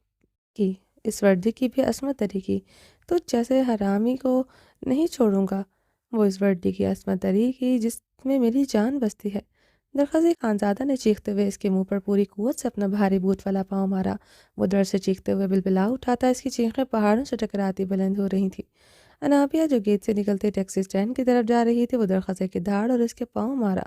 کی، اس وردی کی بھی عصمت دری کی۔ تو جیسے حرامی کو نہیں چھوڑوں گا، وہ اس وردی کی عصمت دری کی جس میں میری جان بستی ہے۔ درخزے خانزادہ نے چیختے ہوئے اس کے منہ پر پوری قوت سے اپنا بھاری بوٹ والا پاؤں مارا۔ وہ ڈر سے چیختے ہوئے بلبلا اٹھا تھا، اس کی چیخیں پہاڑوں سے ٹکراتی بلند ہو رہی تھیں۔ انابیہ جو گیٹ سے نکلتے ٹیکسی اسٹینڈ کی طرف جا رہی تھی، وہ درخزے کی دھاڑ اور اس کے پاؤں مارا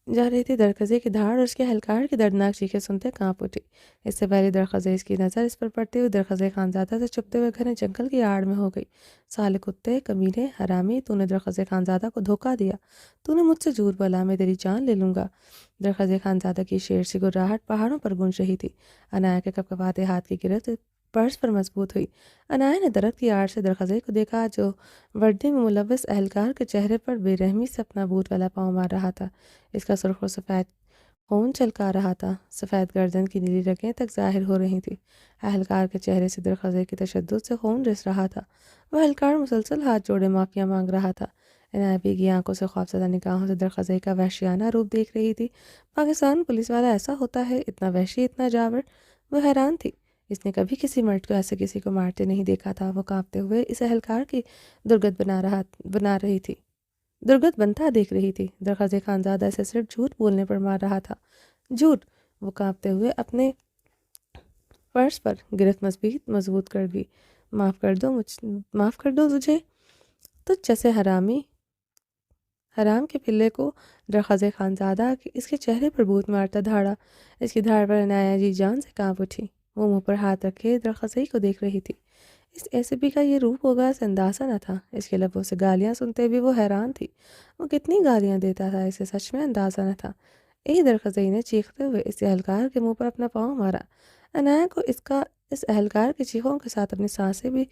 جا رہی تھی۔ درخزے کی دھاڑ اور اس کے اہلکار کی دردناک چیخیں سنتے کانپ اٹھی۔ اس سے پہلے درخزے اس کی نظر اس پر پڑتے ہوئے درخزے خانزادہ سے چھپتے ہوئے گھنے جنگل کی آڑ میں ہو گئی۔ سالے کتے، کمینے، حرامی، تو نے درخزے خانزادہ کو دھوکہ دیا، تو نے مجھ سے جھوٹ بولا، میں تیری جان لے لوں گا۔ درخزے خانزادہ کی شیر سی گراہٹ پہاڑوں پر گونج رہی تھی۔ انایا کے کپکپاتے ہاتھ کی گرفت پرس پر مضبوط ہوئی۔ انایا نے درخت کی آڑ سے درخزے کو دیکھا، جو وردی میں ملوث اہلکار کے چہرے پر بے رحمی سے اپنا بوٹ والا پاؤں مار رہا تھا۔ اس کا سرخ و سفید خون چلکا رہا تھا، سفید گردن کی نیلی رگیں تک ظاہر ہو رہی تھیں۔ اہلکار کے چہرے سے درخزے کی تشدد سے خون رس رہا تھا۔ وہ اہلکار مسلسل ہاتھ جوڑے معافیاں مانگ رہا تھا۔ عنایت بیگی آنکھوں سے خوفزدہ نگاہوں سے درخزے کا وحشیانہ روپ دیکھ رہی تھی۔ پاکستان پولیس والا ایسا ہوتا ہے، اتنا وحشی، اتنا جاور؟ وہ حیران تھی، اس نے کبھی کسی مرد کو ایسے کسی کو مارتے نہیں دیکھا تھا۔ وہ کانپتے ہوئے اس اہلکار کی درگت بنتا دیکھ رہی تھی۔ درخزے خانزادہ سے صرف جھوٹ بولنے پر مار رہا تھا، جھوٹ۔ وہ کانپتے ہوئے اپنے پرس پر گرفت مضبوط کر دی۔ معاف کر دو تجھے، تو جیسے حرام کے پلے کو درخزے خانزادہ اس کے چہرے پر بوت مارتا دھاڑا۔ اس کی دھاڑ پر عنایت جی جان سے کانپ اٹھی۔ وہ منہ پر ہاتھ رکھے درخزے کو دیکھ رہی تھی۔ اس ACP کا یہ روپ ہوگا، اسے اندازہ نہ تھا۔ اس کے لبوں سے گالیاں سنتے بھی وہ حیران تھی۔ وہ کتنی گالیاں دیتا تھا، اسے سچ میں اندازہ نہ تھا۔ درخزے نے چیختے ہوئے اس اہلکار کے منہ پر اپنا پاؤں مارا۔ عنایت کو اس اہلکار کی چیخوں کے ساتھ اپنی سانسیں بھی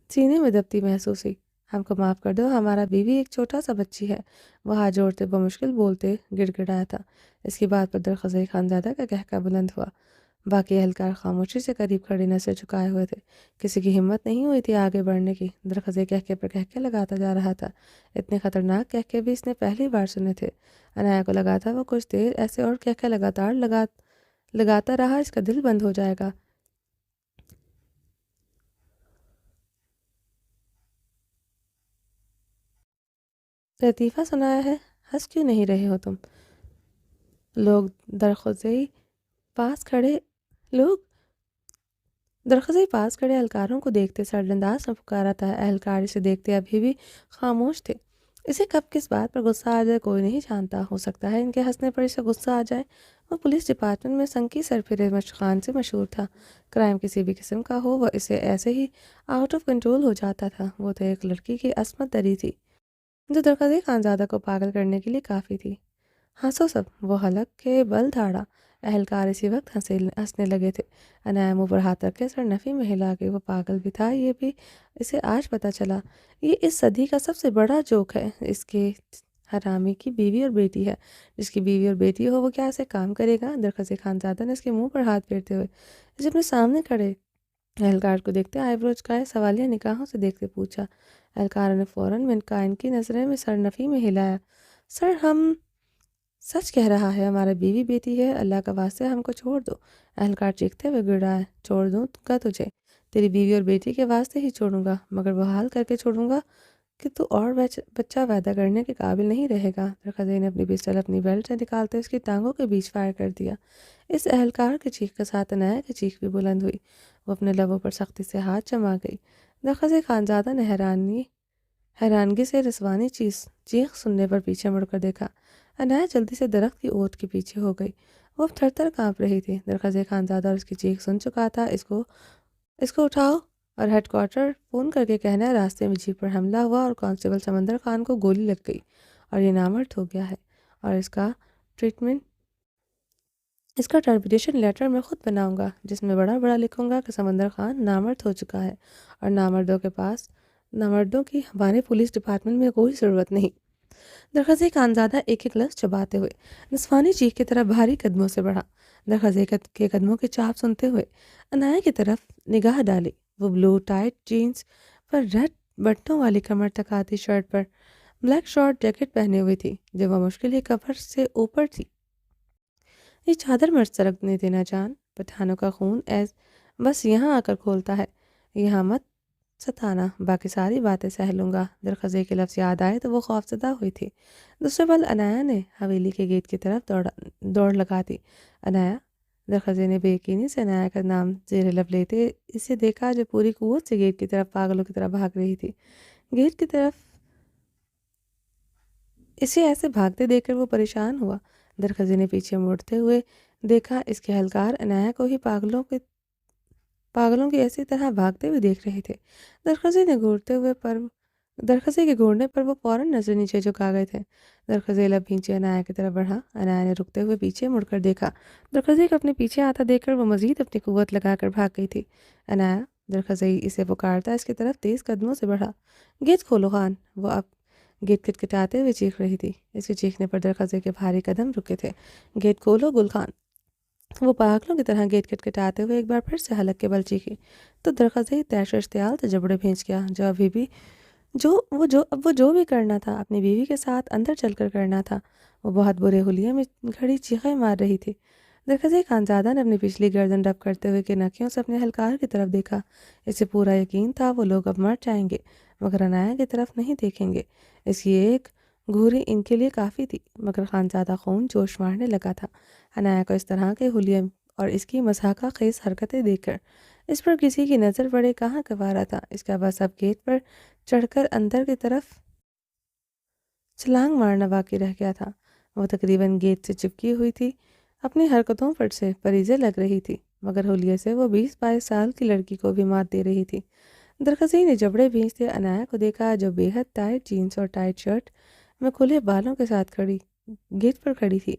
سینے میں دبتی محسوس ہوئی۔ ہم کو معاف کر دو، ہمارا بیوی ایک چھوٹا سا بچی ہے، وہ ہاتھ جوڑتے بمشکل بولتے گڑ گڑایا تھا۔ اس کی بات پر درخزے خانزادہ کا قہقہ بلند ہوا۔ باقی اہلکار خاموشی سے قریب کھڑے نظریں جھکائے ہوئے تھے۔ کسی کی ہمت نہیں ہوئی تھی آگے بڑھنے کی۔ درخزے قہقے پر قہقے لگاتا جا رہا تھا۔ اتنے خطرناک قہقے بھی اس نے پہلی بار سنے تھے۔ عنایت کو لگا تھا وہ کچھ دیر ایسے اور قہقے لگاتار لگاتا رہا، اس کا دل بند ہو جائے گا۔ لطیفہ سنایا ہے، ہنس کیوں نہیں رہے ہو تم؟ لوگ درخزے پاس کھڑے اہلکاروں کو دیکھتے سرد انداز میں پکارا تھا۔ اہلکار اسے دیکھتے ابھی بھی خاموش تھے۔ اسے کب کس بات پر غصہ آ جائے کوئی نہیں جانتا، ہو سکتا ہے ان کے ہنسنے پر اسے غصہ آ جائے۔ وہ پولیس ڈپارٹمنٹ میں سنکی سرفرے خان سے مشہور تھا۔ کرائم کسی بھی قسم کا ہو، وہ اسے ایسے ہی آؤٹ آف کنٹرول ہو جاتا تھا۔ وہ تو ایک لڑکی کی عصمت دری تھی۔ جو درخزی خانزادہ کو پاگل کرنے کے لیے کافی تھی۔ ہنسو سب، وہ حلق کے بل دھاڑا اہلکار اسی وقت ہنسنے لگے تھے۔ عنایا منہ پر ہاتھ رکھ کے سر نفی میں ہلا کے وہ پاگل بھی تھا، یہ بھی اسے آج پتہ چلا۔ یہ اس صدی کا سب سے بڑا جوک ہے۔ اس کے حرامی کی بیوی اور بیٹی ہے۔ جس کی بیوی اور بیٹی ہو وہ کیا اسے کام کرے گا؟ درخزی خانزادہ نے اس کے منہ پر ہاتھ پھیرتے ہوئے اسے اپنے سامنے کھڑے اہلکار کو دیکھتے آئی برو چکائے سوالیہ نگاہوں سے دیکھتے پوچھا۔ اہلکار نے فوراً منکائن کی نظریں میں سر نفی میں ہلایا۔ سر ہم سچ کہہ رہا ہے، ہمارا بیوی بیٹی ہے، اللہ کا واسطہ ہم کو چھوڑ دو۔ اہلکار چیختے ہوئے گڑایا، چھوڑ دوں گا تجھے؟ تیری بیوی اور بیٹی کے واسطے ہی چھوڑوں گا، مگر وہ حال کر کے چھوڑوں گا کہ تو اور بچہ پیدا کرنے کے قابل نہیں رہے گا۔ درخزی نے اپنی پسٹل اپنی بیلٹ سے نکالتے اس کی ٹانگوں کے بیچ فائر کر دیا۔ اس اہلکار کی چیخ کے ساتھ عنایا کی چیخ بھی بلند ہوئی۔ وہ اپنے لبوں پر سختی سے ہاتھ جما گئی۔ درخزی خانزادہ نے حیرانگی سے رسوانی چیخ سننے پر پیچھے مڑ کر دیکھا۔ عنایا جلدی سے درخت کی اوٹ کے پیچھے ہو گئی۔ وہ اب تھر تھر کانپ رہی تھی۔ درخزی خانزادہ اور اس کی چیخ سن چکا تھا۔ اس کو اٹھاؤ اور ہیڈ کوارٹر فون کر کے کہنا ہے راستے میں جیپ پر حملہ ہوا اور کانسٹیبل سمندر خان کو گولی لگ گئی اور یہ نامرد ہو گیا ہے، اور اس کا ٹرپیٹیشن لیٹر میں خود بناؤں گا، جس میں بڑا بڑا لکھوں گا کہ سمندر خان نامرد ہو چکا ہے اور نامردوں کی ہمارے پولیس ڈپارٹمنٹ میں کوئی ضرورت نہیں۔ درخزی خانزادہ ایک ایک لفظ چباتے ہوئے نسوانی چیخ کی طرف بھاری قدموں سے بڑھا۔ درخزی کے قدموں کی چاپ سنتے ہوئے عنایا کی طرف نگاہ ڈالی۔ وہ بلو ٹائٹ جینز پر ریڈ بٹنوں والی کمر تک آتی شرٹ پر بلیک شارٹ جیکٹ پہنے ہوئی تھی جو وہ مشکل ہی کمر سے اوپر تھی۔ یہ چادر مرد سرکنے دینا جان، پٹھانوں کا خون بس یہاں آ کر کھولتا ہے، یہاں مت ستانا، باقی ساری باتیں سہ لوں گا۔ درخزی کے لفظ یاد آئے تو وہ خوفزدہ ہوئی تھی۔ دوسرے پل عنایا نے حویلی کے گیٹ کی طرف دوڑ لگا دی۔ عنایا، درخزی نے بے یقینی سے عنایا کا نام زیر لب لیتے اسے دیکھا جو پوری قوت سے گیٹ کی طرف پاگلوں کی طرح بھاگ رہی تھی۔ گیٹ کی طرف اسے ایسے بھاگتے دیکھ کر وہ پریشان ہوا۔ درخزی نے پیچھے مڑتے ہوئے دیکھا اس کے اہلکار عنایا کو ہی پاگلوں کی ایسی طرح بھاگتے ہوئے دیکھ رہے تھے۔ درخزی کے گھورنے پر وہ فوراً نظر نیچے جھکا گئے تھے۔ درخزی لب بھینچے عنایا کی طرف بڑھا۔ عنایا نے رکتے ہوئے پیچھے مڑ کر دیکھا۔ درخزی کو اپنے پیچھے آتا دیکھ کر وہ مزید اپنی قوت لگا کر بھاگ گئی تھی۔ عنایا، درخزی اسے پکارتا اس کی طرف تیز قدموں سے بڑھا۔ گیٹ کھولو خان، وہ اب گیٹ کھٹکھٹاتے ہوئے چیخ رہی تھی۔ اس کے چیخنے پر درخزی کے بھاری قدم رکے تھے۔ گیٹ کھولو گل خان، وہ پاگلوں کی طرح گیٹ کھٹکھٹاتے ہوئے ایک بار پھر سے حلق کے بل چیخی تو درخزی تیش و اشتعال سے جبڑے بھینچ گیا۔ اب وہ جو بھی کرنا تھا اپنی بیوی کے ساتھ اندر چل کر کرنا تھا۔ وہ بہت برے حلیے میں کھڑی چیخیں مار رہی تھی۔ درخزی خانزادہ نے اپنی پچھلی گردن رب کرتے ہوئے کنکیوں سے اپنے اہلکار کی طرف دیکھا۔ اسے پورا یقین تھا وہ لوگ اب مر جائیں گے مگر عنایا کی طرف نہیں دیکھیں گے۔ اس کی ایک گھوری ان کے لیے کافی تھی، مگر خانزادہ خون جوش مارنے لگا تھا۔ عنایا کو اس طرح کے حلیے اور اس کی مضحکہ خیز حرکتیں دیکھ کر اس پر کسی کی نظر پڑے کہاں گوارا تھا۔ اس کا بس اب گیٹ پر چڑھ کر اندر کی طرف چھلانگ مارنا باقی رہ گیا تھا۔ وہ تقریباً گیٹ سے چپکی ہوئی تھی، اپنی حرکتوں پر سے پریزیں لگ رہی تھی، مگر حلیے سے وہ 20-22 سال کی لڑکی کو بھی مات دے رہی تھی۔ درخزی نے جبڑے بھینچتے عنایا کو دیکھا جو بے حد ٹائٹ جینز اور ٹائٹ شرٹ میں کھلے بالوں کے ساتھ گیٹ پر کھڑی تھی۔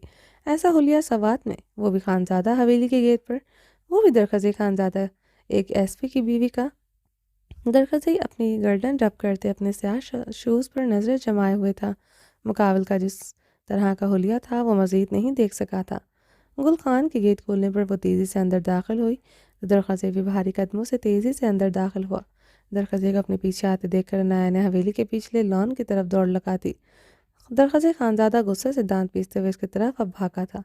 ایسا حلیہ سوات میں، وہ بھی خانزادہ حویلی کے گیٹ پر، وہ بھی درخزی خانزادہ ایک ایس پی کی بیوی کا۔ درخزی اپنی گردن رب کرتے اپنے سیاہ شوز پر نظریں جمائے ہوئے تھا۔ مقابل کا جس طرح کا حلیہ تھا وہ مزید نہیں دیکھ سکا تھا۔ گل خان کے گیٹ کھولنے پر وہ تیزی سے اندر داخل ہوئی تو درخزی بھی بھاری قدموں سے تیزی سے اندر داخل ہوا۔ درخزی کو اپنے پیچھے آتے دیکھ کر عنایا نے حویلی کے پچھلے لان کی طرف دوڑ لگا دی۔ درخزی خانزادہ غصے سے دانت پیستے ہوئے اس کی طرف اب بھاگا تھا۔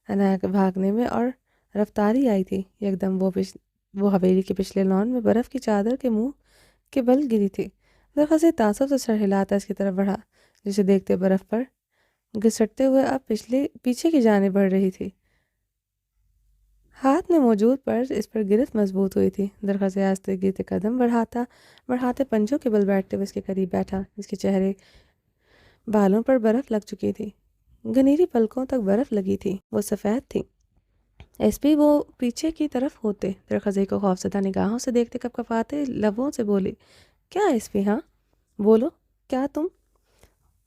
عنایا کے بھاگنے میں اور رفتاری آئی تھی۔ یک دم وہ حویلی کے پچھلے لان میں برف کی چادر کے منہ کے بل گری تھی۔ درخزی تعصب سے سر ہلاتا اس کی طرف بڑھا، جسے دیکھتے برف پر گھسٹتے ہوئے اب پیچھے کی جانب بڑھ رہی تھی۔ ہاتھ میں موجود پرس اس پر گرفت مضبوط ہوئی تھی۔ درخزی آہستہ گرتے قدم بڑھاتے پنجوں کے بل بیٹھتے ہوئے اس کے قریب بیٹھا، جس کے چہرے بالوں پر برف لگ چکی تھی، گھنیری پلکوں تک برف لگی تھی، وہ سفید تھی۔ ایس پی وہ پیچھے کی طرف ہوتے درخزی کو خوفزدہ نگاہوں سے دیکھتے کپکپاتے لبوں سے بولی، کیا ایس پی؟ ہاں بولو، کیا تم؟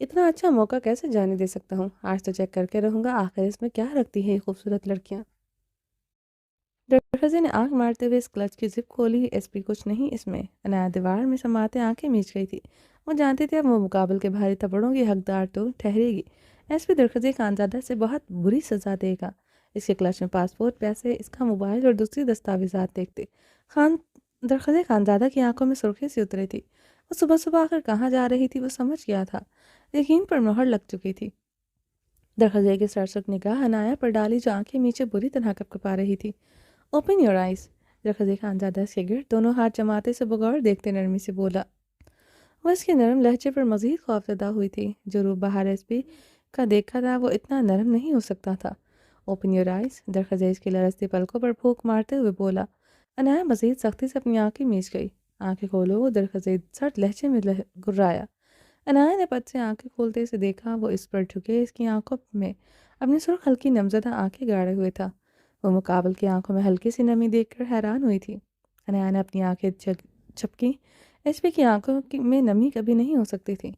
اتنا اچھا موقع کیسے جانے دے سکتا ہوں؟ آج تو چیک کر کے رہوں گا آخر اس میں کیا رکھتی ہیں یہ خوبصورت لڑکیاں۔ ڈاکٹر نے آنکھ مارتے ہوئے اس کلچ کی زپ کھولی۔ ایس پی کچھ نہیں اس میں، عنایت دیوار میں سماتے آنکھیں میچ گئی تھی۔ وہ جانتی تھی اب وہ مقابل کے بھاری تھپڑوں کی حقدار تو ٹھہرے گی۔ ایس پی درخزی خانزادہ سے بہت بری سزا دے گا۔ اس کے کلچ میں پاسپورٹ، پیسے، اس کا موبائل اور دوسری دستاویزات دیکھتے درخزی خانزادہ کی آنکھوں میں سرخی سی اتری تھی۔ وہ صبح صبح آخر کہاں جا رہی تھی وہ سمجھ گیا تھا، یقین پر مہر لگ چکی تھی۔ درخزی کی سرسک نگاہ عنایت پر ڈالی جو آنکھیں نیچے بری طرح کپکپا رہی تھی۔ اوپن یور آئیز، درخزی خانزادہ اس کے گرد دونوں ہاتھ جماتے سے بغور دیکھتے نرمی سے بولا۔ وہ اس کے نرم لہجے پر مزید خوفزدہ ہوئی تھی۔ جو روپ بہار ایس پی کا دیکھا تھا وہ اتنا نرم نہیں ہو سکتا تھا۔ اوپن یور آئیز، درخزی اس کی لرزتی پلکوں پر پھونک مارتے ہوئے بولا۔ عنایت مزید سختی سے اپنی آنکھیں میچ گئی۔ آنکھیں کھولو، درخزی سرد لہجے میں گرایا۔ عنایت نے پت سے آنکھیں کھولتے اسے دیکھا۔ وہ اس پر جھکے اس کی آنکھوں میں اپنی سرخ ہلکی نمزدہ آنکھیں گاڑے ہوئے تھا۔ وہ مقابل کی آنکھوں میں ہلکی سی نمی دیکھ کر حیران ہوئی تھی۔ عنایت نے اپنی آنکھیں جھپکی۔ ایس پی کی آنکھوں میں نمی کبھی نہیں ہو سکتی تھی۔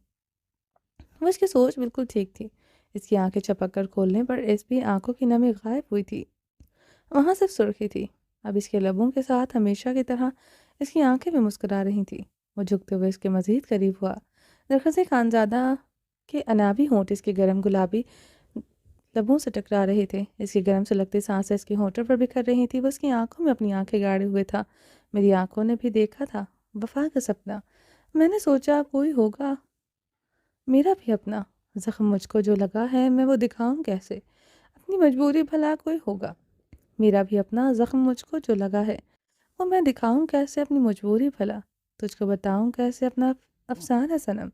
وہ اس کی سوچ بالکل ٹھیک تھی۔ اس کی آنکھیں چپک کر کھولنے پر ایس پی آنکھوں کی نمی غائب ہوئی تھی۔ وہاں صرف سرخی تھی۔ اب اس کے لبوں کے ساتھ ہمیشہ کی طرح اس کی آنکھیں بھی مسکرا رہی تھیں۔ وہ جھکتے ہوئے اس کے مزید قریب ہوا۔ درخزی خانزادہ کے انابی ہونٹ اس کے گرم گلابی لبوں سے ٹکرا رہے تھے۔ اس کی گرم سے لگتی سانسیں اس کے ہونٹوں پر بکھر رہی تھی۔ وہ اس کی آنکھوں میں اپنی آنکھیں گاڑے ہوئے تھا۔ میری آنکھوں نے بھی دیکھا تھا وفا کا سپنا۔ میں نے سوچا کوئی ہوگا میرا بھی اپنا۔ زخم مجھ کو جو لگا ہے میں وہ دکھاؤں کیسے؟ اپنی مجبوری بھلا کوئی ہوگا میرا بھی اپنا۔ زخم مجھ کو جو لگا ہے وہ میں دکھاؤں کیسے اپنی مجبوری بھلا؟ تجھ کو بتاؤں کیسے اپنا افسانہ صنم؟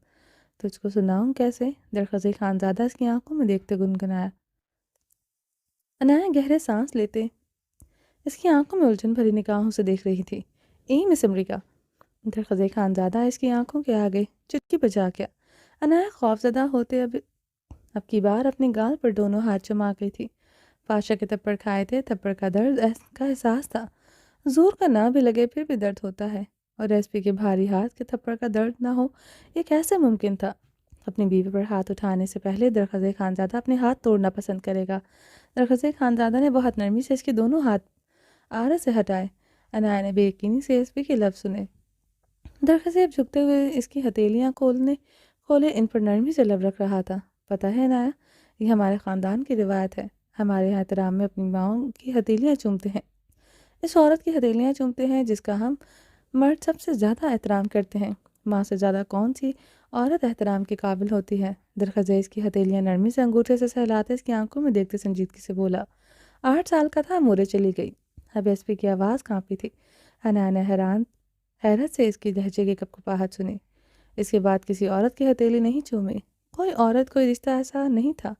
تجھ کو سناؤں کیسے؟ درخزی خانزادہ اس کی آنکھوں میں دیکھتے گنگنایا۔ عنایت گہرے سانس لیتے اس کی آنکھوں میں الجھن بھری نگاہوں سے دیکھ رہی تھی۔ مس امریکہ، درخزی خانزادہ اس کی آنکھوں کے آگے چٹکی بجا گیا۔ عنایت خوفزدہ ہوتے اب کی بار اپنے گال پر دونوں ہاتھ جما گئی تھی۔ فاشا کے تھپڑ کھائے تھے، تھپڑ کا درد کا احساس تھا۔ زور کا نہ بھی لگے پھر بھی درد ہوتا ہے، اور ایس پی کے بھاری ہاتھ کے تھپڑ کا درد نہ ہو یہ کیسے ممکن تھا؟ اپنی بیوی پر ہاتھ اٹھانے سے پہلے درخزی خانزادہ اپنے ہاتھ توڑنا پسند کرے گا۔ درخزی خانزادہ نے بہت نرمی سے اس کے دونوں ہاتھ آرے سے ہٹائے۔ عنایت نے بے یقینی سے ایس پی کے لفظ سنے۔ درخزی اب جھکتے ہوئے اس کی ہتھیلیاں کھولے ان پر نرمی سے لب رکھ رہا تھا۔ پتہ ہے عنایت، یہ ہمارے خاندان کی روایت ہے۔ ہمارے یہاں احترام میں اپنی ماؤں کی ہتھیلیاں چومتے ہیں۔ اس عورت کی ہتھیلیاں چومتے ہیں جس کا ہم مرد سب سے زیادہ احترام کرتے ہیں۔ ماں سے زیادہ کون سی عورت احترام کے قابل ہوتی ہے؟ درخزی اس کی ہتھیلیاں نرمی سے انگوٹھے سے سہلاتے اس کی آنکھوں میں دیکھتے سنجیدگی سے بولا۔ 8 سال کا تھا مورے چلی گئی۔ اب ایس پی کی آواز کانپی تھی۔ عنایت نے حیرت سے اس کی لہجے کی کپکپاہٹ سنی۔ اس کے بعد کسی عورت کی ہتھیلی نہیں چومی۔ کوئی عورت، کوئی رشتہ ایسا نہیں تھا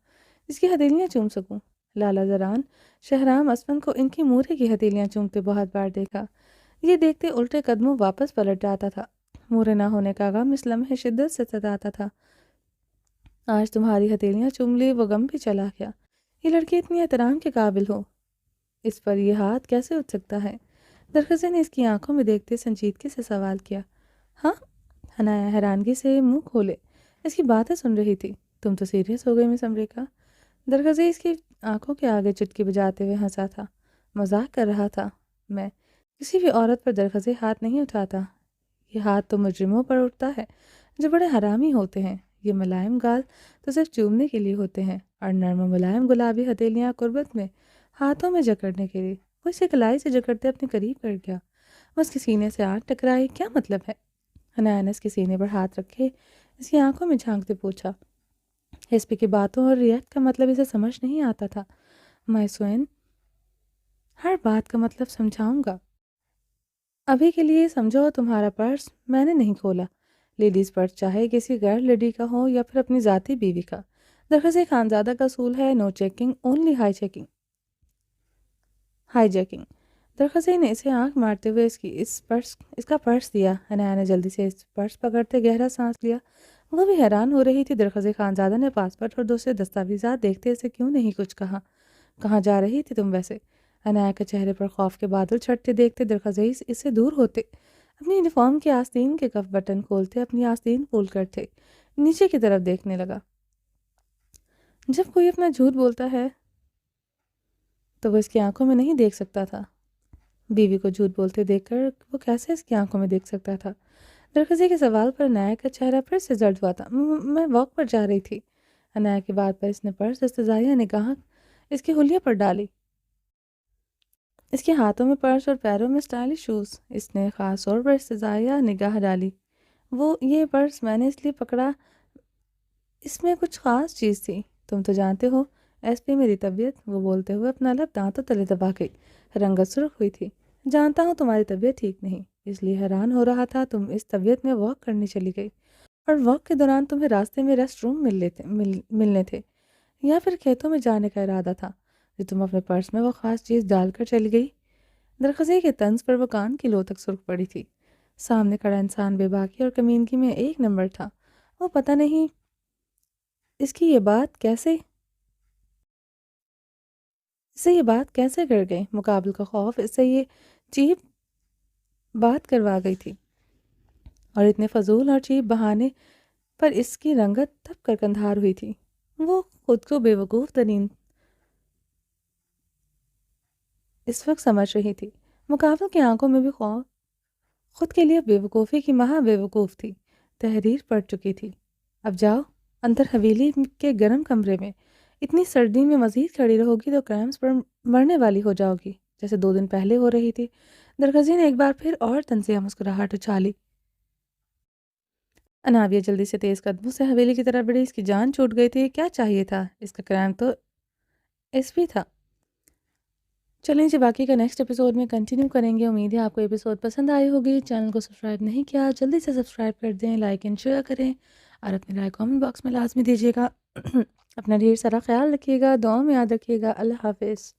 جس کی ہتھیلیاں چوم سکوں۔ لالا زران شہرام اسفند کو ان کی مورے کی ہتھیلیاں چومتے بہت بار دیکھا۔ یہ دیکھتے الٹے قدموں واپس پلٹ جاتا تھا۔ مورے نہ ہونے کا غم اس لمحے شدت سے ستاتا تھا۔ آج تمہاری ہتھیلیاں چوم لی، وہ غم بھی چلا گیا۔ یہ لڑکی اتنی احترام کے قابل ہو، اس پر یہ ہاتھ کیسے اٹھ سکتا ہے؟ درخزی نے اس کی آنکھوں میں دیکھتے سنجیدگی سے سوال کیا۔ ہاں؟ عنایت حیرانگی سے منہ کھولے اس کی باتیں سن رہی تھی۔ تم تو سیریس ہو گئی مس امریکہ؟ درخزی اس کی آنکھوں کے آگے چٹکی بجاتے ہوئے ہنسا تھا۔ مذاق کر رہا تھا میں۔ کسی بھی عورت پر درخزی ہاتھ نہیں اٹھاتا۔ یہ ہاتھ تو مجرموں پر اٹھتا ہے جو بڑے حرامی ہوتے ہیں۔ یہ ملائم گال تو صرف چومنے کے لیے ہوتے ہیں، اور نرم و ملائم گلابی ہتھیلیاں قربت میں ہاتھوں میں جکڑنے کے لیے۔ وہ اسے کلائی سے جکڑتے اپنے قریب کر گیا۔ وہ اس کے سینے سے آنکھ ٹکرائی۔ کیا مطلب ہے؟ عنایت نے اس کے سینے پر ہاتھ رکھے اس کی آنکھوں میں جھانکتے پوچھا۔ ایس پی کی باتوں اور ریاکٹ کا مطلب اسے سمجھ نہیں آتا تھا۔ میں سوئن ہر بات کا مطلب سمجھاؤں گا۔ ابھی کے لیے سمجھو تمہارا پرس میں نے نہیں کھولا۔ لیڈیز پرس چاہے کسی غیر لیڈی کا ہو یا پھر اپنی ذاتی بیوی کا۔ درخزی خانزادہ کا اصول ہے نو چیکنگ، اونلی ہائی جیکنگ۔ درخزی نے اسے آنکھ مارتے ہوئے اس کا پرس دیا۔ عنایت نے جلدی سے اس پرس پکڑتے گہرا سانس لیا۔ وہ بھی حیران ہو رہی تھی۔ درخزی خانزادہ نے پاسپورٹ اور دوسرے دستاویزات دیکھتے اسے کیوں نہیں کچھ کہا۔ کہاں جا رہی تھی تم ویسے؟ عنایت کے چہرے پر خوف کے بادل چھٹتے دیکھتے درخزی اس سے دور ہوتے، اپنی یونیفارم کی آستین کے کف بٹن کھولتے اپنی آستین کھول کرتے نیچے کی طرف دیکھنے لگا۔ جب کوئی اپنا جھوٹ بولتا ہے تو وہ اس کی آنکھوں میں نہیں دیکھ سکتا تھا۔ بیوی کو جھوٹ بولتے دیکھ کر وہ کیسے اس کی آنکھوں میں دیکھ سکتا تھا؟ درخزی کے سوال پر عنایہ کا چہرہ پھر سے زرد ہوا تھا۔ میں واک پر جا رہی تھی۔ عنایہ کی بات پر اس نے پرس استزائیہ نگاہ اس کے حلیے پر ڈالی۔ اس کے ہاتھوں میں پرس اور پیروں میں سٹائلش شوز۔ اس نے خاص طور پر استزائیہ نگاہ ڈالی۔ وہ یہ پرس میں نے اس لیے پکڑا، اس میں کچھ خاص چیز تھی۔ تم تو جانتے ہو ایس پی میری طبیعت، وہ بولتے ہوئے اپنا لب دانتوں تلے دبا گئی۔ رنگت سرخ ہوئی تھی۔ جانتا ہوں تمہاری طبیعت ٹھیک نہیں، اس لیے حیران ہو رہا تھا تم اس طبیعت میں واک کرنے چلی گئی اور واک کے دوران تمہیں راستے میں ریسٹ روم ملنے تھے، یا پھر کھیتوں میں جانے کا ارادہ تھا جو تم اپنے پرس میں وہ خاص چیز ڈال کر چلی گئی۔ درخزی کے طنز پر وہ کان کی لو تک سرخ پڑی تھی۔ سامنے کھڑا انسان بے باکی اور کمینگی میں ایک نمبر تھا۔ وہ پتہ نہیں اس کی یہ بات کیسے کر گئی؟ مقابل کا خوف اس سے یہ چیپ بات کروا گئی تھی، اور اتنے فضول اور چیپ بہانے پر اس کی رنگت تب کر کندھار ہوئی تھی۔ وہ خود کو بے وقوف ترین اس وقت سمجھ رہی تھی۔ مقابل کی آنکھوں میں بھی خوف خود کے لیے بے وقوفی کی مہا بے وقوف تھی۔ تحریر پڑ چکی تھی۔ اب جاؤ اندر حویلی کے گرم کمرے میں، اتنی سردی میں مزید کھڑی رہو گی تو کریمز پر مرنے والی ہو جاؤ گی جیسے 2 دن پہلے ہو رہی تھی۔ درخزی نے ایک بار پھر اور طنزیہ مسکراہٹ اچھالی۔ اناویہ جلدی سے تیز قدموں سے حویلی کی طرف بڑھی۔ اس کی جان چھوٹ گئی تھی۔ کیا چاہیے تھا؟ اس کا کرائم تو ایس پی تھا۔ چلیں جی، باقی کا نیکسٹ ایپیسوڈ میں کنٹینیو کریں گے۔ امید ہے آپ کو ایپیسوڈ پسند آئی ہوگی۔ چینل کو سبسکرائب نہیں کیا جلدی سے سبسکرائب کر دیں، لائک اینڈ شیئر کریں، اور اپنی رائے کامنٹ باکس میں لازمی دیجیے گا۔ اپنا ڈھیر سارا خیال رکھیے گا، دعاؤں میں یاد رکھیے گا۔ اللہ حافظ۔